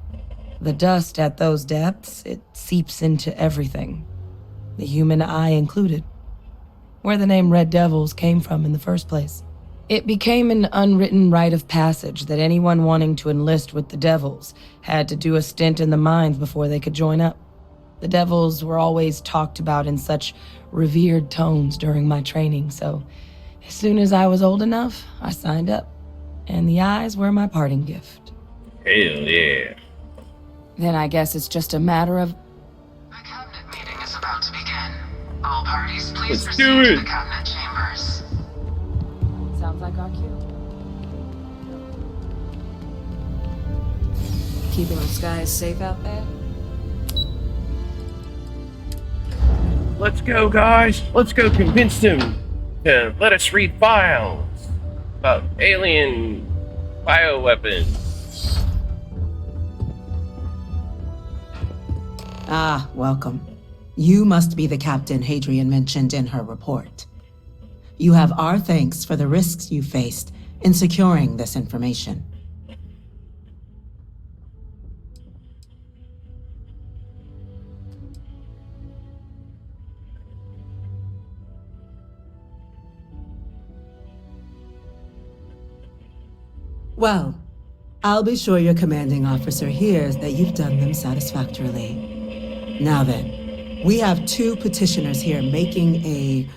The dust at those depths, it seeps into everything. The human eye included. Where the name Red Devils came from in the first place. It became an unwritten rite of passage that anyone wanting to enlist with the Devils had to do a stint in the mines before they could join up. The Devils were always talked about in such revered tones during my training, so as soon as I was old enough, I signed up. And the eyes were my parting gift. Hell yeah. Then I guess it's just a matter of... Meeting is about to begin. All parties, please Let's do it. to the cabinet chambers. Sounds like our cue. Keeping the skies safe out there? Let's go, guys. Let's go convince them to let us read files about alien bioweapons. Ah, welcome. You must be the captain Hadrian mentioned in her report. You have our thanks for the risks you faced in securing this information. Well, I'll be sure your commanding officer hears that you've done them satisfactorily. Now then, we have 2 petitioners here making a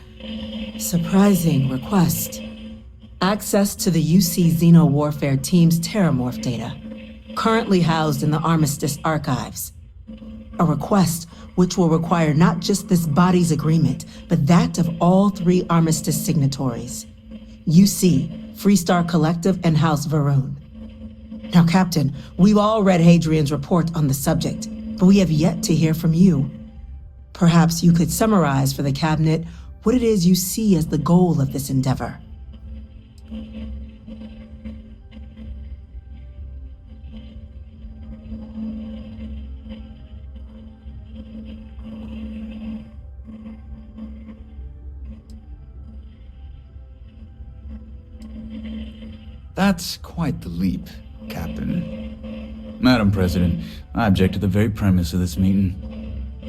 surprising request. Access to the UC Xeno Warfare Team's teramorph data, currently housed in the Armistice archives. A request which will require not just this body's agreement, but that of all 3 Armistice signatories. UC, Freestar Collective, and House Varun. Now, Captain, we've all read Hadrian's report on the subject, but we have yet to hear from you. Perhaps you could summarize for the Cabinet what it is you see as the goal of this endeavor. That's quite the leap, Captain. Madam President, I object to the very premise of this meeting.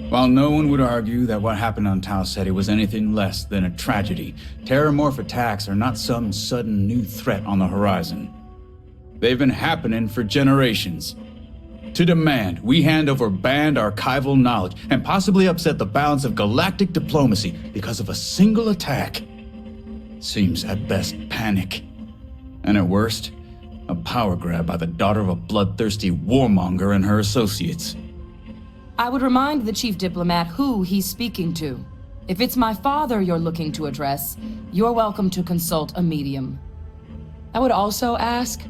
While no one would argue that what happened on Tau Ceti was anything less than a tragedy, terramorph attacks are not some sudden new threat on the horizon. They've been happening for generations. To demand we hand over banned archival knowledge and possibly upset the balance of galactic diplomacy because of a single attack seems at best panic. And at worst, a power grab by the daughter of a bloodthirsty warmonger and her associates. I would remind the chief diplomat who he's speaking to. If it's my father you're looking to address, you're welcome to consult a medium. I would also ask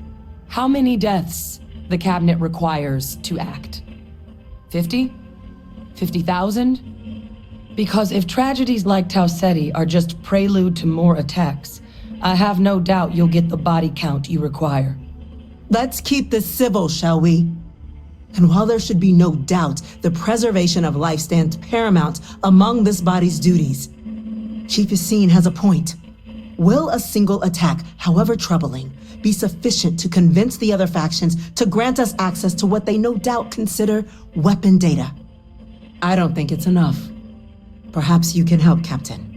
how many deaths the cabinet requires to act. 50? 50,000? Because if tragedies like Tau Ceti are just prelude to more attacks, I have no doubt you'll get the body count you require. Let's keep this civil, shall we? And while there should be no doubt the preservation of life stands paramount among this body's duties, Chief Yassine has a point. Will a single attack, however troubling, be sufficient to convince the other factions to grant us access to what they no doubt consider weapon data? I don't think it's enough. Perhaps you can help, Captain.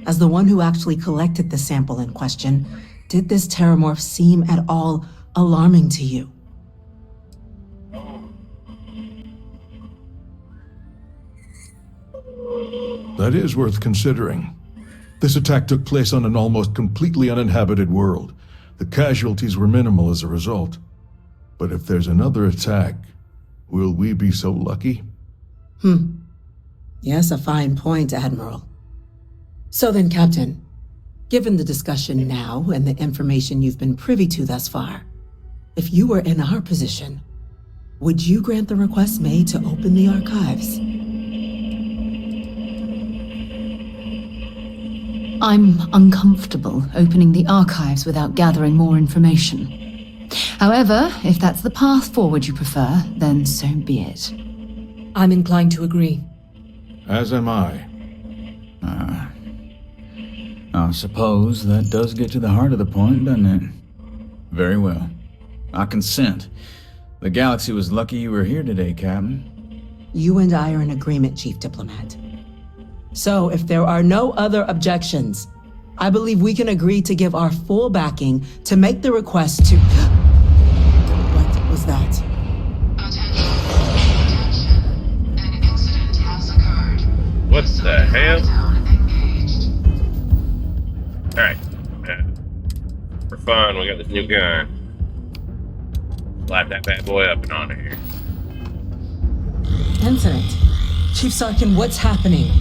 As the one who actually collected the sample in question, did this teramorph seem at all alarming to you? That is worth considering. This attack took place on an almost completely uninhabited world. The casualties were minimal as a result. But if there's another attack, will we be so lucky? Yes, a fine point, Admiral. So then, Captain, given the discussion now and the information you've been privy to thus far, if you were in our position, would you grant the request made to open the archives? I'm uncomfortable opening the archives without gathering more information. However, if that's the path forward you prefer, then so be it. I'm inclined to agree. As am I. I suppose that does get to the heart of the point, doesn't it? Very well. I consent. The galaxy was lucky you were here today, Captain. You and I are in agreement, Chief Diplomat. So, if there are no other objections, I believe we can agree to give our full backing to make the request to... What was that? What the hell? Alright. For fun, we got this new gun. Slap that bad boy up and on here. Incident. Chief Sarkin, what's happening?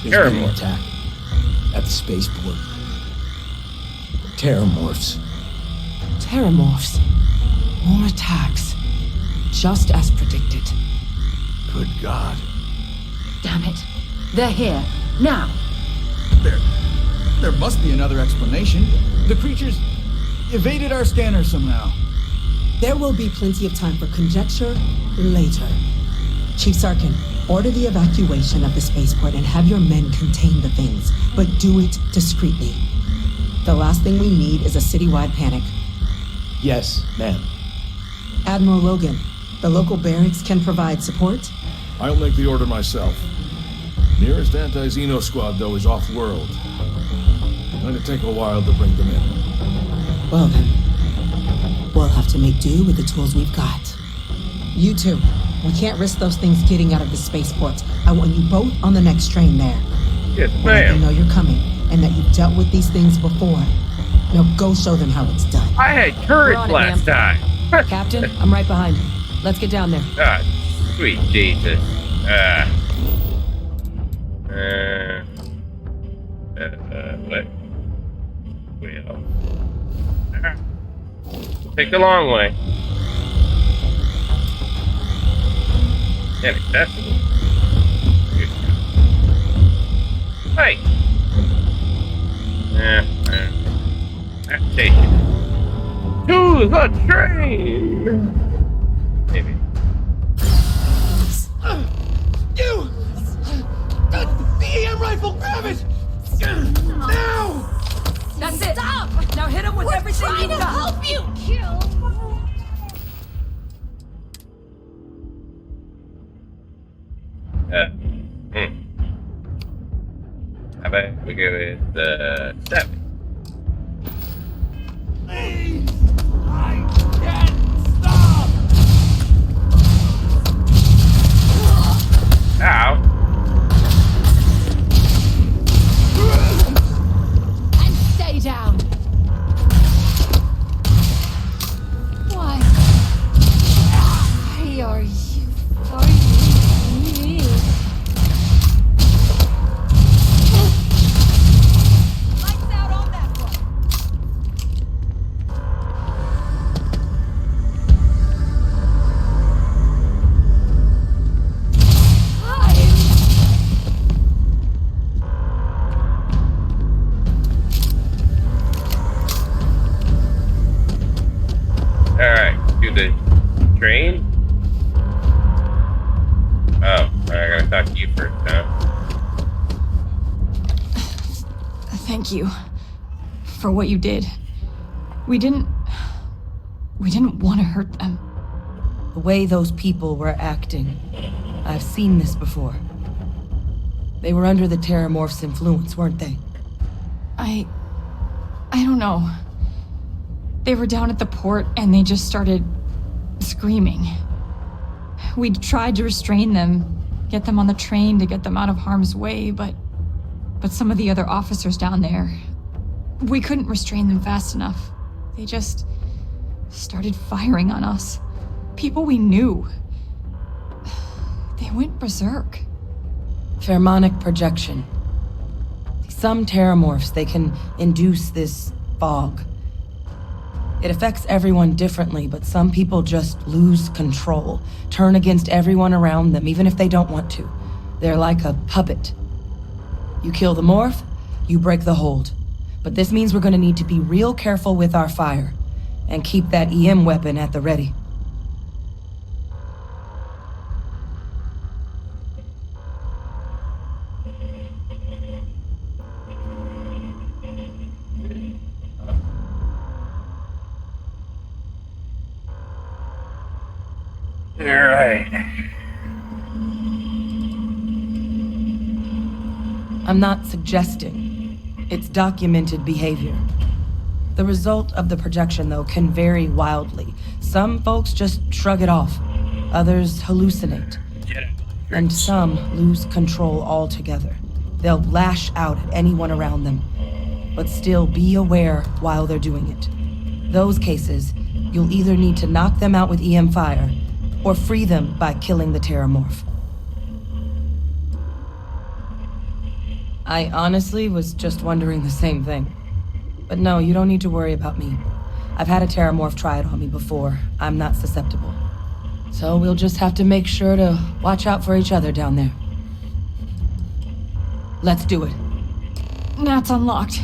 There's been an attack at the spaceport. Teramorphs. Teramorphs. More attacks. Just as predicted. Good God. Damn it. They're here. Now. There must be another explanation. The creatures evaded our scanner somehow. There will be plenty of time for conjecture later. Chief Sarkin, order the evacuation of the spaceport and have your men contain the things, but do it discreetly. The last thing we need is a citywide panic. Yes, ma'am. Admiral Logan, the local barracks can provide support? I'll make the order myself. Nearest anti-Xeno squad, though, is off-world. Going to take a while to bring them in. Well then, we'll have to make do with the tools we've got. You two, we can't risk those things getting out of the spaceport. I want you both on the next train there. Yes, Let them ma'am. know you're coming and that you've dealt with these things before. Now go show them how it's done. I had courage We're on it, last time. Captain, I'm right behind. Let's get down there. God, sweet Jesus. What? Well. Take the long way. Inaccessible. Hey! Take it. To the train! Maybe. You! The EM rifle, grab it! Now! That's it. Stop! Now hit him with everything you've got. Help you kill. How about we go with 7? Please! I can't stop! Ow! And stay down. Why? Why are you fighting me? Lights out on that one. Alright, to the train? Oh, I gotta talk to you first, huh? Thank you for what you did. We didn't want to hurt them. The way those people were acting. I've seen this before. They were under the Teramorph's influence, weren't they? I don't know. They were down at the port and they just started screaming. We tried to restrain them, get them on the train to get them out of harm's way, but some of the other officers down there, we couldn't restrain them fast enough. They just started firing on us. People we knew. They went berserk. Pheromonic projection. Some Teramorphs, they can induce this fog. It affects everyone differently, but some people just lose control, turn against everyone around them, even if they don't want to. They're like a puppet. You kill the morph, you break the hold. But this means we're gonna need to be real careful with our fire, and keep that EM weapon at the ready. Alright. I'm not suggesting. It's documented behavior. The result of the projection, though, can vary wildly. Some folks just shrug it off. Others hallucinate. And some lose control altogether. They'll lash out at anyone around them, but still be aware while they're doing it. Those cases, you'll either need to knock them out with EM fire, or free them by killing the teramorph. I honestly was just wondering the same thing. But no, you don't need to worry about me. I've had a teramorph try it on me before. I'm not susceptible. So we'll just have to make sure to watch out for each other down there. Let's do it. That's unlocked.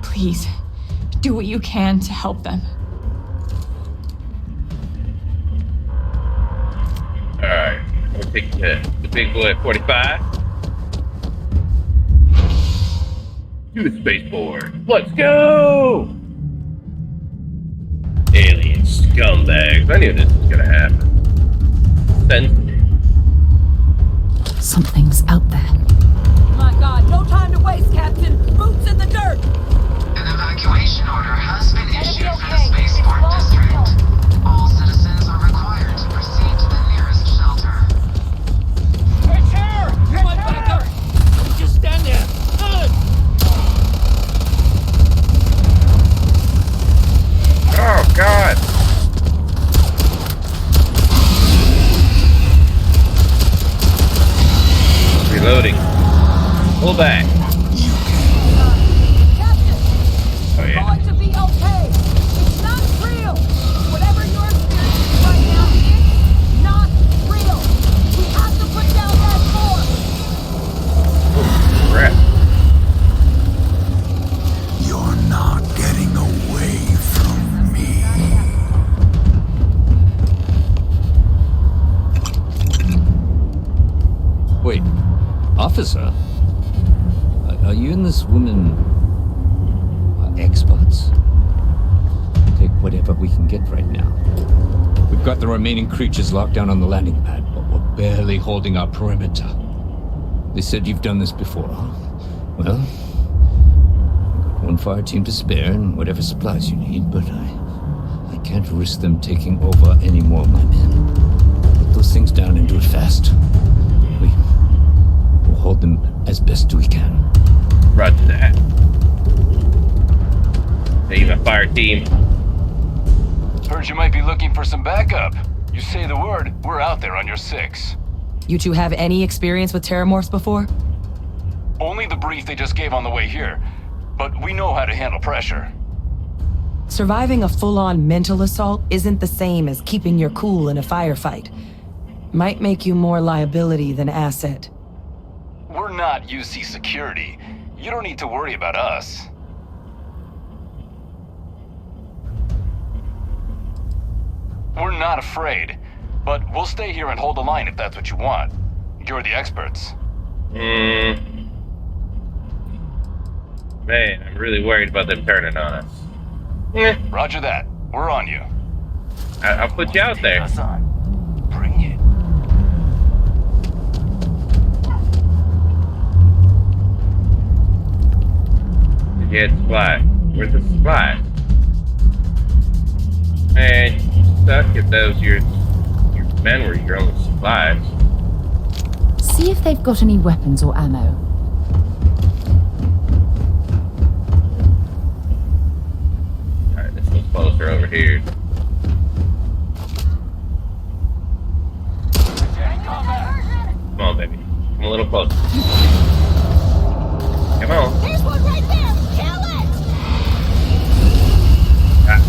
Please, do what you can to help them. Alright, we'll take the big boy at 45. To the spaceport. Let's go! Alien scumbags. I knew this was gonna happen. Sensitive. Something's out there. My God, no time to waste, Captain. Boots in the dirt. An evacuation order has been issued for the spaceport district. All citizens are required to proceed to the nearest shelter. It's here! Come on, back up! Just stand there. Good! Oh, God! Reloading. Pull back. Oh, yeah. Going to be okay. It's not real. Whatever you're experiencing right now is not real. We have to put down that force. Oh, crap. You're not getting away from me. Wait, officer? Are you and this woman experts? Take whatever we can get right now. We've got the remaining creatures locked down on the landing pad, but we're barely holding our perimeter. They said you've done this before, huh? Well, we've got one fire team to spare and whatever supplies you need, but I can't risk them taking over any more of my men. Put those things down and do it fast. We'll hold them as best we can. Roger that. Save a fire team. Heard you might be looking for some backup. You say the word, we're out there on your 6. You two have any experience with teramorphs before? Only the brief they just gave on the way here, but we know how to handle pressure. Surviving a full-on mental assault isn't the same as keeping your cool in a firefight. Might make you more liability than asset. We're not UC security. You don't need to worry about us. We're not afraid, but we'll stay here and hold the line if that's what you want. You're the experts. Man, I'm really worried about them turning on us. Roger that. We're on you. I'll put you out there. Bring it. Did you had supply? Where's the supply? Man, you suck if those your men were your only supplies. See if they've got any weapons or ammo. Alright, this one's closer over here. Come on, baby. Come a little closer. Come on. There's one right there. Kill it. Ah.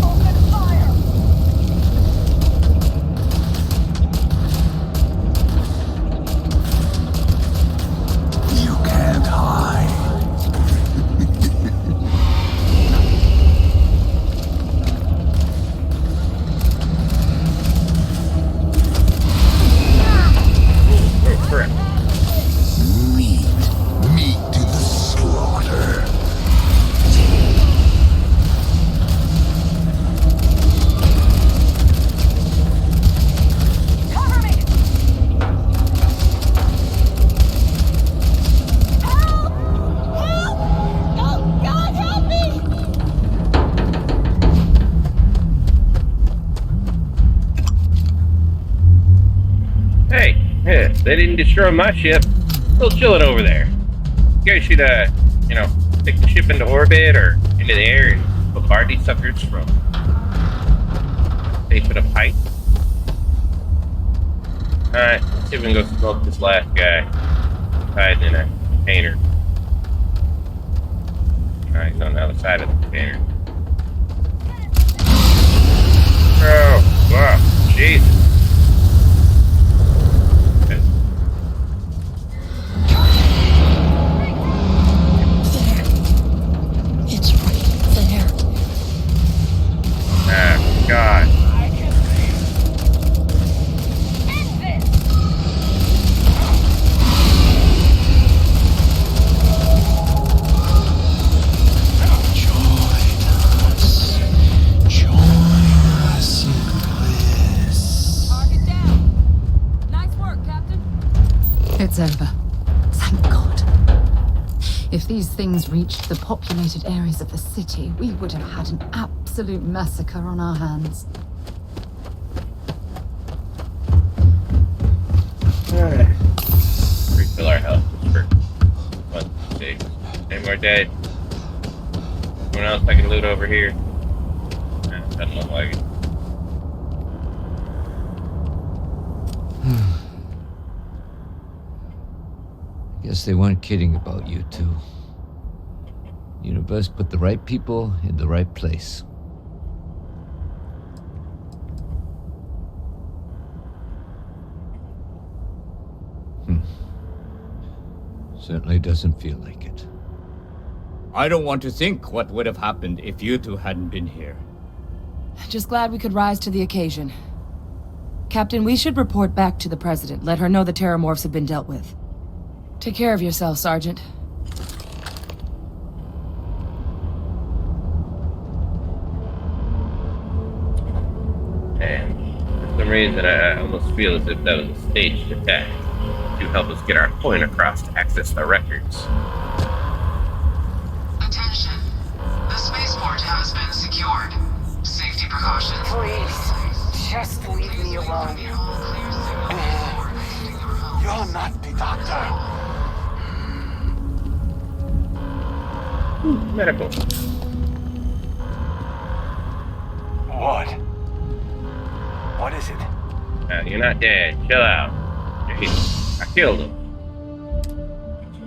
Open fire. You can't hide. Oh, crap. Meat to the slaughter. Yeah, they didn't destroy my ship. Still chilling over there. You guys should, take the ship into orbit or into the air and bombard these suckers from safe at a height. Alright, let's see if we can go smoke this last guy. Hiding in a container. Alright, he's on the other side of the container. Oh, wow, Jesus. It's right there. Ah, God. It's over. Thank God. If these things reached the populated areas of the city, we would have had an absolute massacre on our hands. Alright. Refill our health for 1, 6. Any more dead? Anyone else I can loot over here? Nah, doesn't look like it. Guess they weren't kidding about you two. Universe put the right people in the right place. Certainly doesn't feel like it. I don't want to think what would have happened if you two hadn't been here. Just glad we could rise to the occasion. Captain, we should report back to the President. Let her know the teramorphs have been dealt with. Take care of yourself, Sergeant. And for some reason, I almost feel as if that was a staged attack to help us get our point across to access the records. Attention. The spaceport has been secured. Safety precautions. Please, just leave me alone. You're not the doctor. Medical. What? What is it? You're not dead. Chill out. I killed him.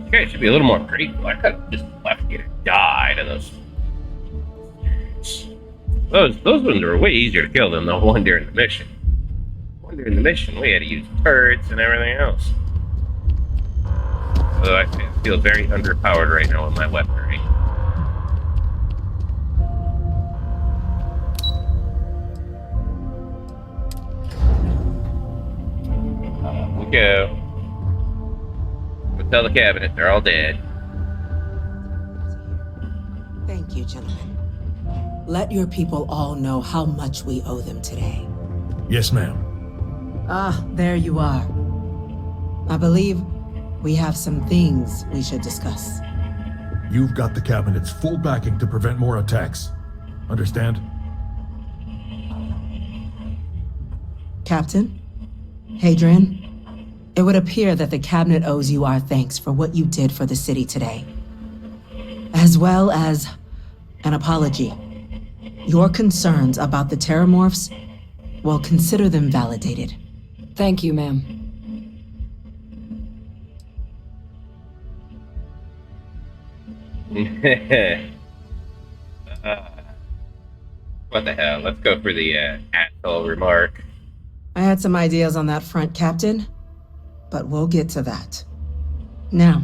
You guys should be a little more grateful. I could have just left you to die to those ones were way easier to kill than the one during the mission. The one during the mission, we had to use turrets and everything else. Although I feel very underpowered right now with my weaponry. We go. We'll tell the cabinet they're all dead. Thank you, gentlemen. Let your people all know how much we owe them today. Yes, ma'am. Ah, there you are. I believe we have some things we should discuss. You've got the cabinet's full backing to prevent more attacks. Understand? Captain? Hadrian? It would appear that the cabinet owes you our thanks for what you did for the city today, as well as an apology. Your concerns about the teramorphs, well, consider them validated. Thank you, ma'am. What the hell? Let's go for the asshole remark. I had some ideas on that front, Captain, but we'll get to that. Now,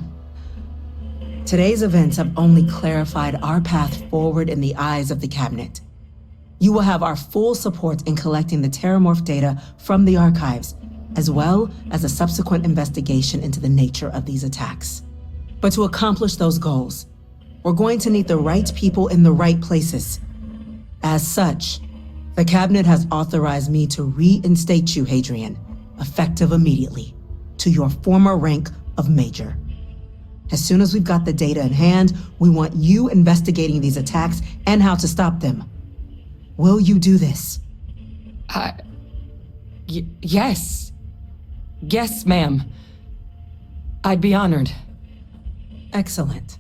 today's events have only clarified our path forward in the eyes of the cabinet. You will have our full support in collecting the teramorph data from the archives, as well as a subsequent investigation into the nature of these attacks. But to accomplish those goals, we're going to need the right people in the right places. As such, the cabinet has authorized me to reinstate you, Hadrian, effective immediately, to your former rank of Major. As soon as we've got the data in hand, we want you investigating these attacks and how to stop them. Will you do this? Yes. Yes, ma'am. I'd be honored. Excellent.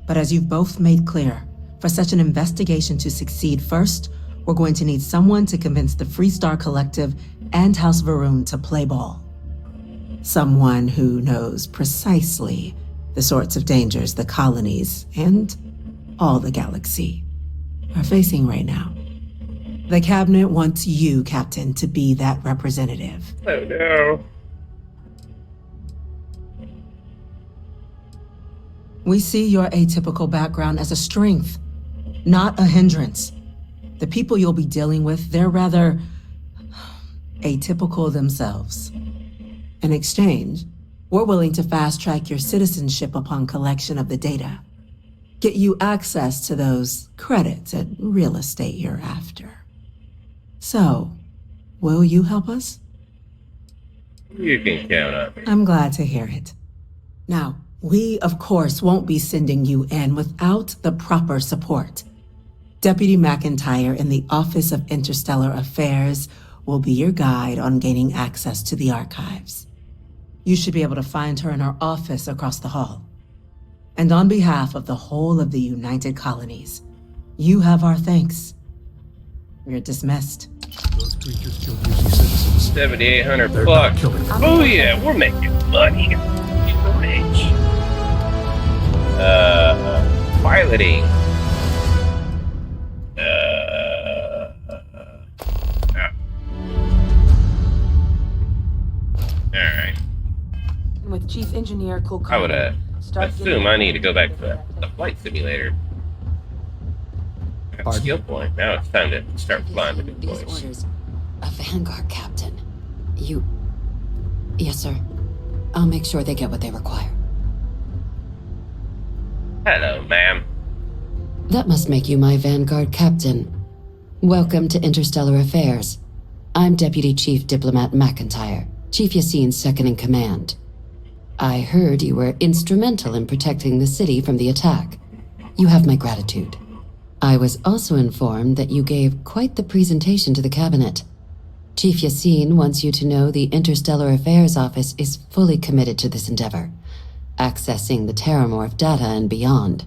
But as you've both made clear, for such an investigation to succeed, first, we're going to need someone to convince the Freestar Collective and House Varun to play ball. Someone who knows precisely the sorts of dangers the colonies and all the galaxy are facing right now. The Cabinet wants you, Captain, to be that representative. Oh no. We see your atypical background as a strength, not a hindrance. The people you'll be dealing with, they're rather atypical themselves. In exchange, we're willing to fast-track your citizenship upon collection of the data. Get you access to those credits at real estate you're after. So, will you help us? You can count on me. I'm glad to hear it. Now, we, of course, won't be sending you in without the proper support. Deputy McIntyre in the Office of Interstellar Affairs will be your guide on gaining access to the archives. You should be able to find her in her office across the hall. And on behalf of the whole of the United Colonies, you have our thanks. You're dismissed. Those creatures killed UC citizens. 7,800 They're bucks. not killing them. Oh yeah, we're making money. We're rich. Piloting. Alright. With Chief Engineer Kulkarni, I would start assume getting- I need to go back to the flight simulator. Pardon? Skill point. Now it's time to start flying the new These boys. orders. A Vanguard captain. You... Yes, sir. I'll make sure they get what they require. Hello, ma'am. That must make you my Vanguard captain. Welcome to Interstellar Affairs. I'm Deputy Chief Diplomat McIntyre, Chief Yassine's second in command. I heard you were instrumental in protecting the city from the attack. You have my gratitude. I was also informed that you gave quite the presentation to the cabinet. Chief Yassine wants you to know the Interstellar Affairs Office is fully committed to this endeavor, accessing the teramorph data and beyond.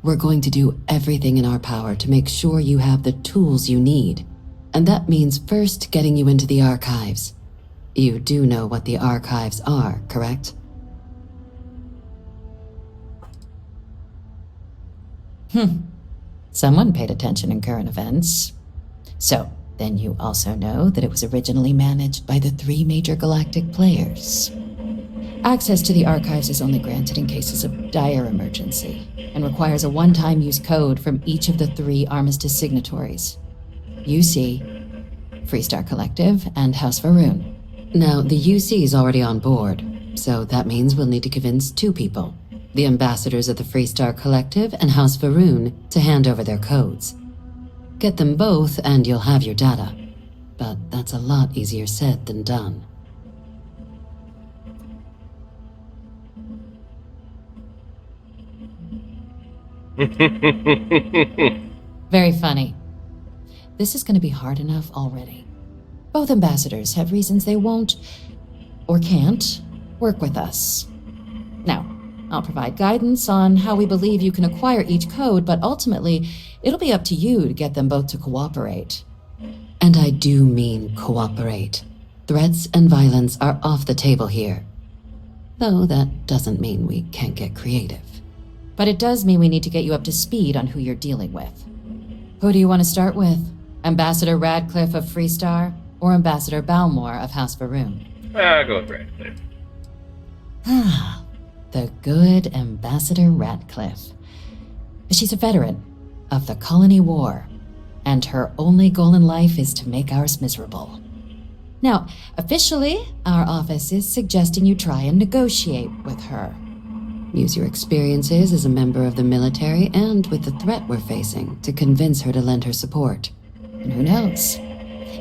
We're going to do everything in our power to make sure you have the tools you need, and that means first getting you into the archives. You do know what the archives are, correct? Someone paid attention in current events. So, then you also know that it was originally managed by the 3 major galactic players. Access to the archives is only granted in cases of dire emergency, and requires a one-time use code from each of the 3 armistice signatories. UC, Freestar Collective, and House Varun. Now, the UC is already on board, so that means we'll need to convince 2 people. The ambassadors of the Freestar Collective and House Varun to hand over their codes. Get them both and you'll have your data. But that's a lot easier said than done. Very funny. This is going to be hard enough already. Both ambassadors have reasons they won't, or can't, work with us. Now, I'll provide guidance on how we believe you can acquire each code, but ultimately, it'll be up to you to get them both to cooperate. And I do mean cooperate. Threats and violence are off the table here. Though that doesn't mean we can't get creative. But it does mean we need to get you up to speed on who you're dealing with. Who do you want to start with? Ambassador Radcliffe of Freestar, or Ambassador Balmore of House Varun? I'll go with Radcliffe. Ah, the good Ambassador Radcliffe. She's a veteran of the Colony War, and her only goal in life is to make ours miserable. Now, officially, our office is suggesting you try and negotiate with her. Use your experiences as a member of the military and with the threat we're facing to convince her to lend her support. And who knows?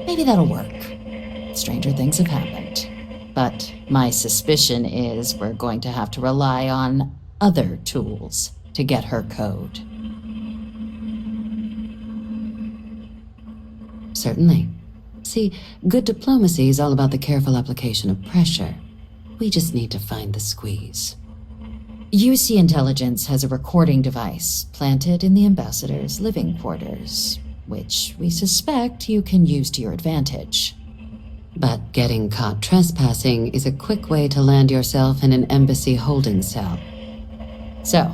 Maybe that'll work. Stranger things have happened. But my suspicion is we're going to have to rely on other tools to get her code. Certainly. See, good diplomacy is all about the careful application of pressure. We just need to find the squeeze. UC Intelligence has a recording device planted in the ambassador's living quarters, which we suspect you can use to your advantage. But getting caught trespassing is a quick way to land yourself in an embassy holding cell. So,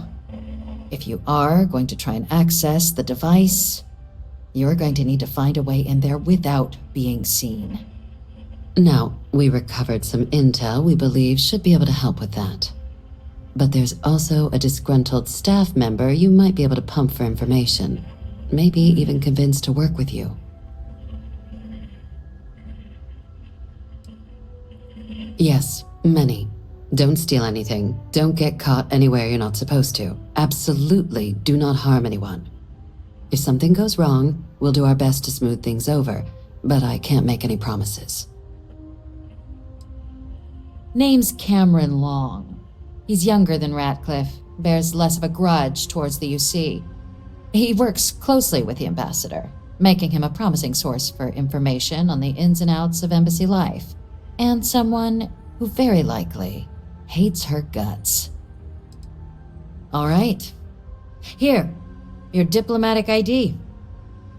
if you are going to try and access the device, you're going to need to find a way in there without being seen. Now, we recovered some intel we believe should be able to help with that. But there's also a disgruntled staff member you might be able to pump for information. Maybe even convince to work with you. Yes, many. Don't steal anything. Don't get caught anywhere you're not supposed to. Absolutely do not harm anyone. If something goes wrong, we'll do our best to smooth things over, but I can't make any promises. Name's Cameron Long. He's younger than Ratcliffe, bears less of a grudge towards the UC. He works closely with the ambassador, making him a promising source for information on the ins and outs of embassy life, and someone who very likely hates her guts. All right. Here, your diplomatic ID.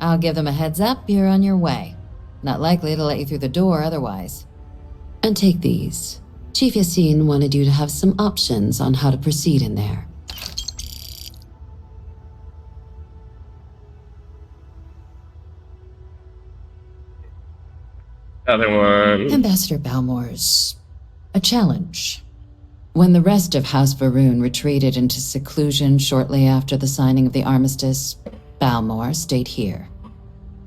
I'll give them a heads up you're on your way. Not likely to let you through the door otherwise. And take these. Chief Yassine wanted you to have some options on how to proceed in there. Other one. Ambassador Balmore's a challenge. When the rest of House Varun retreated into seclusion shortly after the signing of the armistice, Balmore stayed here.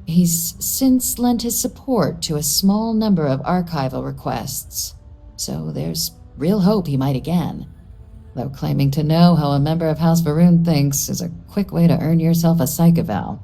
He's since lent his support to a small number of archival requests, so there's real hope he might again. Though claiming to know how a member of House Varun thinks is a quick way to earn yourself a psych eval.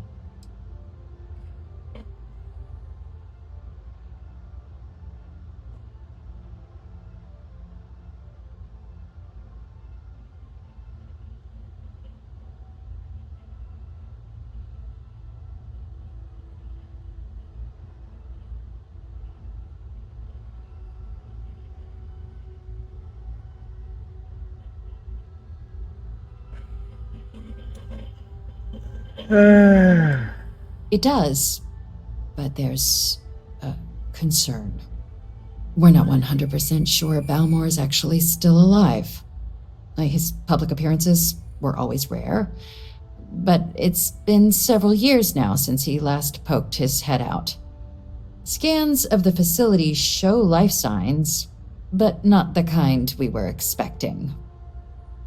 It does, but there's a concern. We're not 100% sure Balmore is actually still alive. His public appearances were always rare, but it's been several years now since he last poked his head out. Scans of the facility show life signs, but not the kind we were expecting.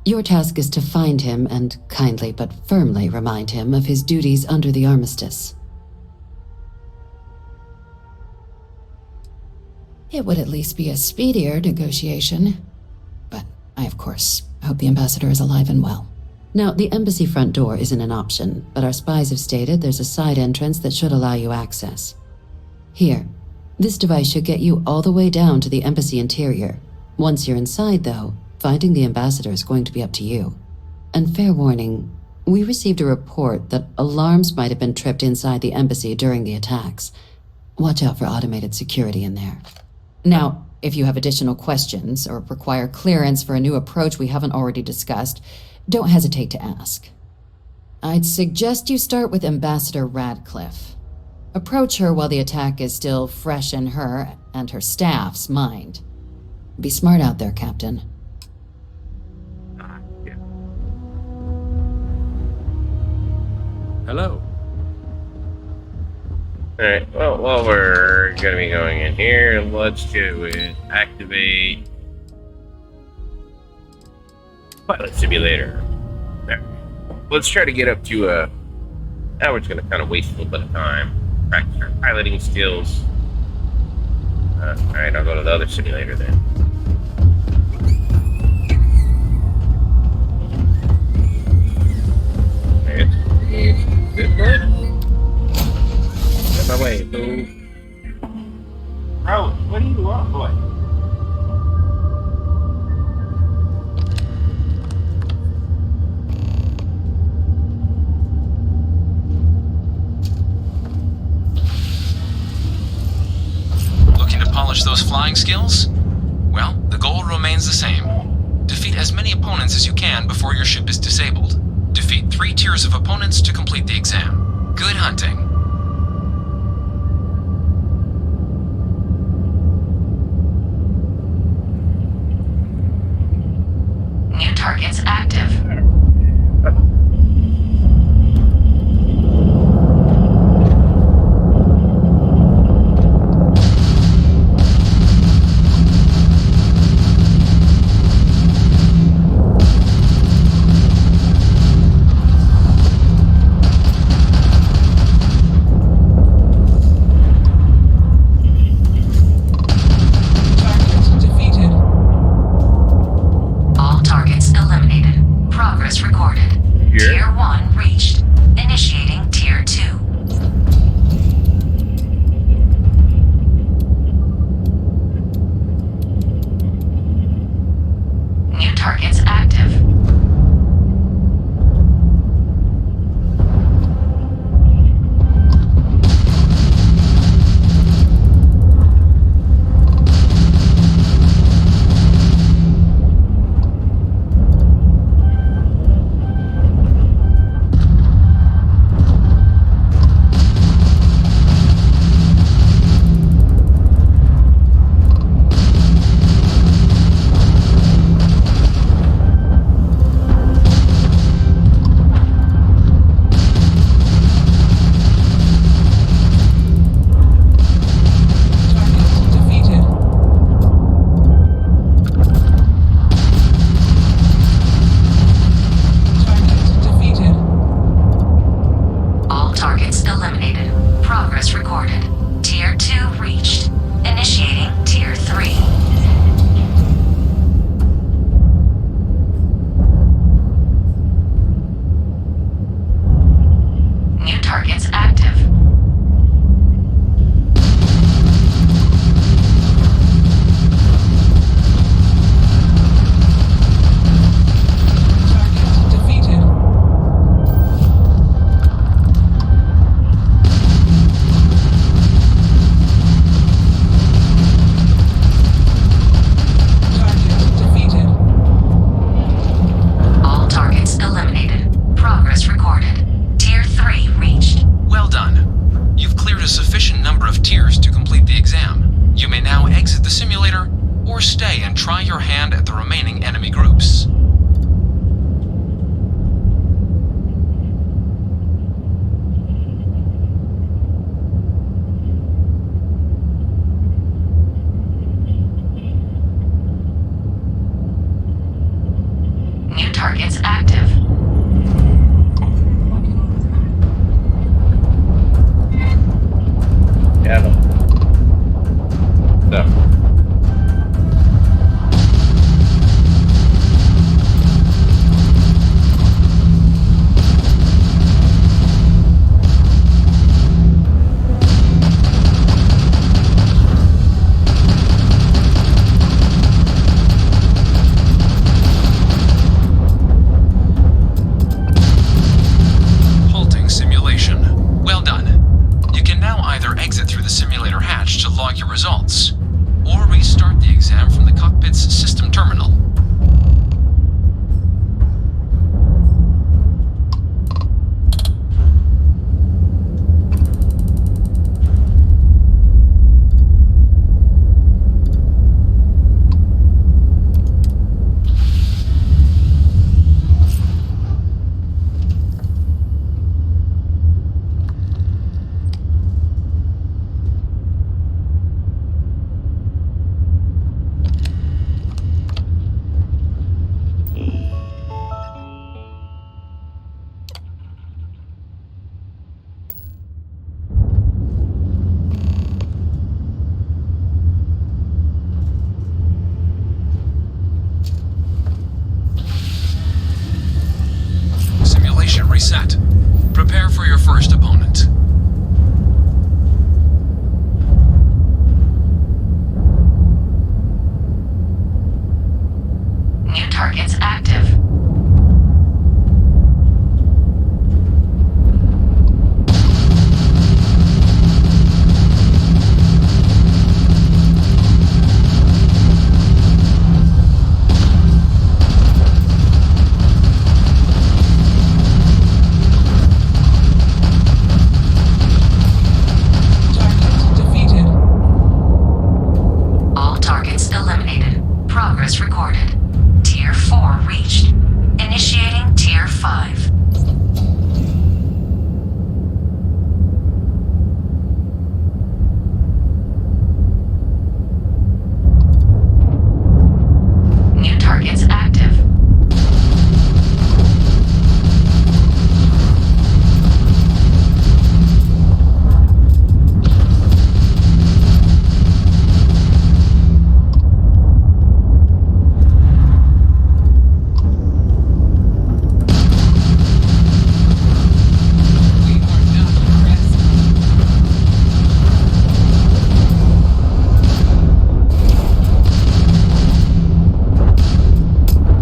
Your task is to find him and kindly but firmly remind him of his duties under the armistice. It would at least be a speedier negotiation, but I, of course, hope the ambassador is alive and well. Now, the embassy front door isn't an option, but our spies have stated there's a side entrance that should allow you access. Here, this device should get you all the way down to the embassy interior. Once you're inside, though, finding the ambassador is going to be up to you. And fair warning, we received a report that alarms might have been tripped inside the embassy during the attacks. Watch out for automated security in there. Now, if you have additional questions or require clearance for a new approach we haven't already discussed, don't hesitate to ask. I'd suggest you start with Ambassador Radcliffe. Approach her while the attack is still fresh in her and her staff's mind. Be smart out there, Captain. Hello. Alright, well, while we're gonna be going in here, let's go with activate pilot simulator. There. Let's try to get up to now we're just gonna kind of waste a little bit of time. Practice our piloting skills. Alright, I'll go to the other simulator then. This one? Get my way, boo. Bro, what do you want, boy? flying skills? Well, the goal remains the same. Defeat as many opponents as you can before your ship is disabled. Defeat 3 tiers of opponents to complete the exam. Good hunting. New targets active. All targets eliminated. Progress recorded. Here. Tier 1 reached. Initiating Tier 2. New targets active. All targets eliminated. Progress recorded. Tier 2 reached. Initiating Tier 3. New targets active. All targets eliminated. Progress recorded. Tier 3 reached. Well done. You've cleared a sufficient number of tiers to complete the exam. You may now exit the simulator, or stay and try your hand at the remaining enemy groups. New targets active. Yeah. So. Halting simulation. Well done. You can now either exit through the simulator hatch to log your results, or restart the exam from the cockpit's system terminal. Simulation reset. Prepare for your first opponent. New targets active. 4 reached. Initiating Tier 5. New targets active.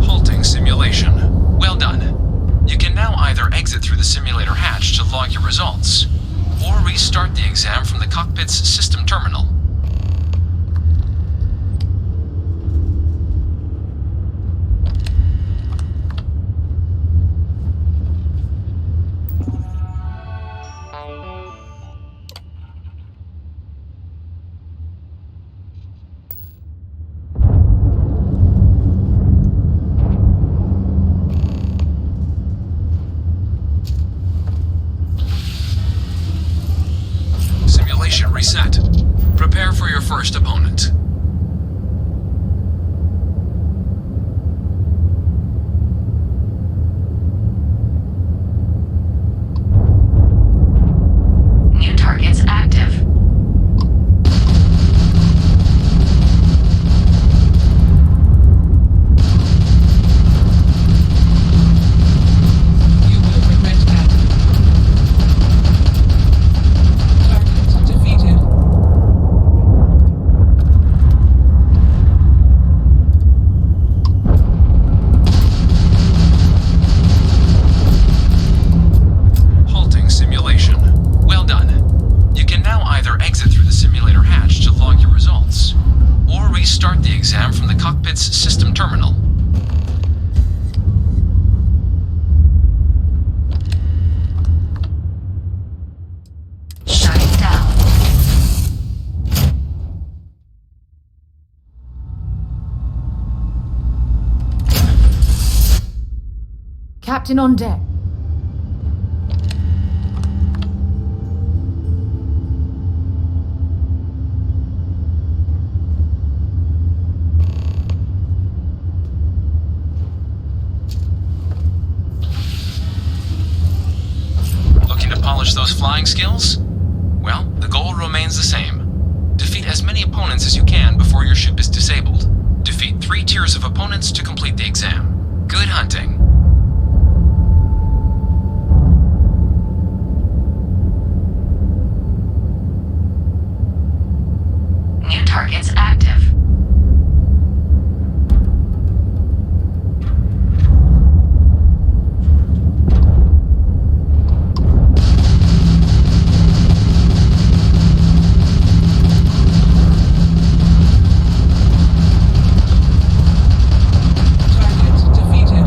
Halting simulation. Well done. You can now either exit through the simulator hatch to log your results, or restart the exam from the cockpit's system terminal. Simulation reset. Prepare for your first opponent. New targets active. You will regret that. Target defeated. Halting simulation. Well done. You can now either exit through the simulator hatch to log your results, or restart the exam from the cockpit's system terminal. Shutting down. Captain on deck. Looking to polish those flying skills? Well, the goal remains the same. Defeat as many opponents as you can before your ship is disabled. Defeat 3 tiers of opponents to complete the exam. Good hunting. New targets active. Target defeated.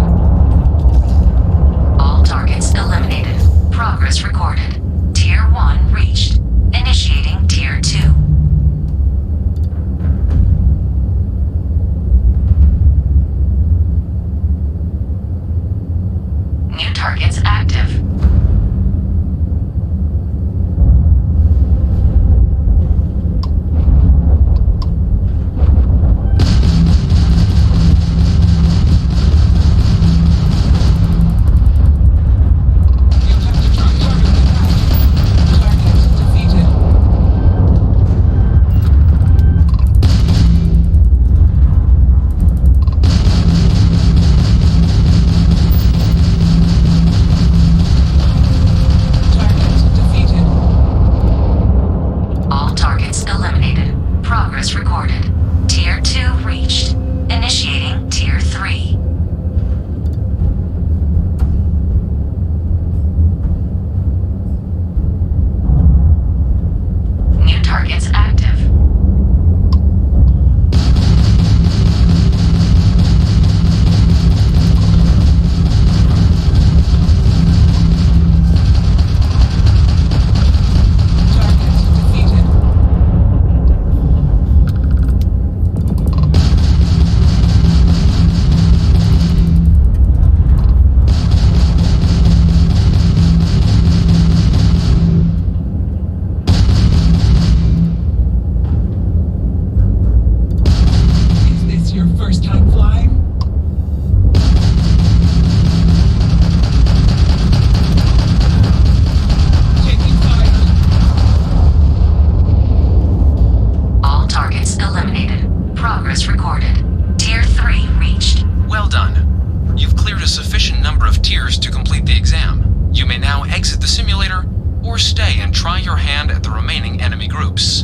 your hand at the remaining enemy groups.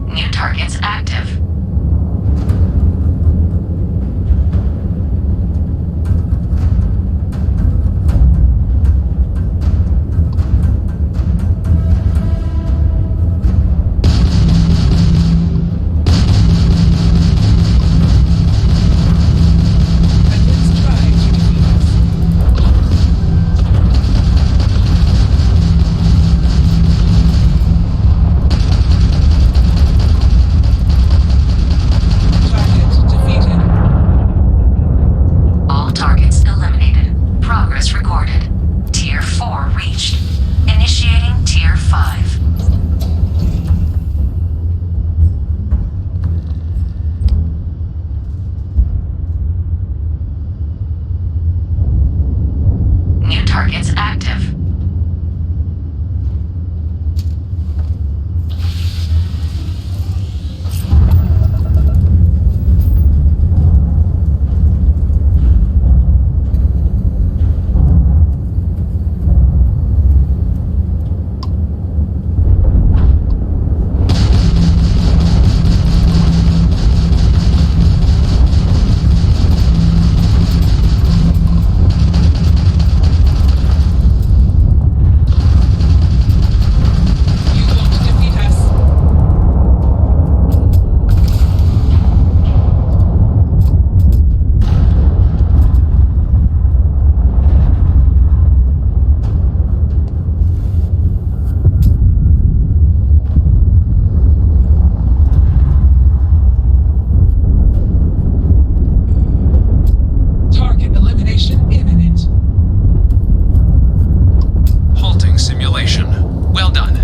New targets active. All targets eliminated. Progress recorded. Tier 4 reached. Initiating Tier 5. New targets active. Target elimination imminent. Halting simulation. Well done.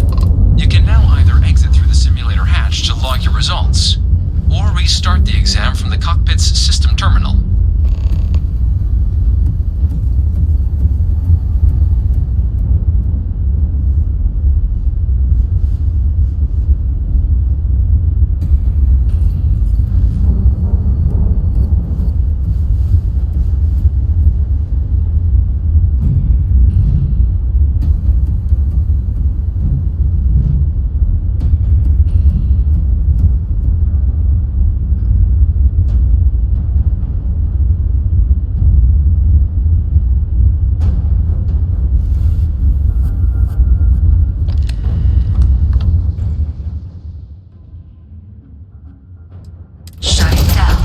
You can now either exit through the simulator hatch to log your results, or restart the exam from the cockpit's system terminal. Shutting down.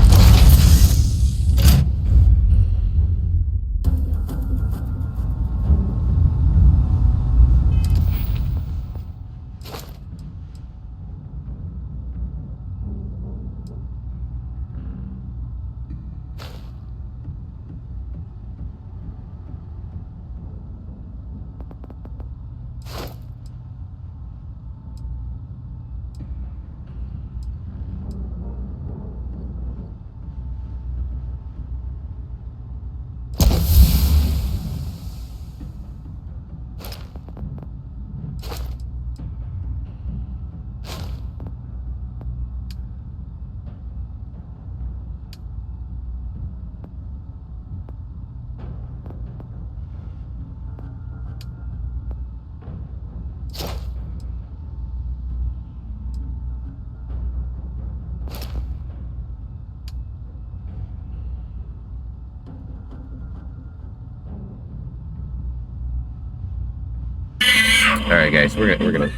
All right, guys, we're gonna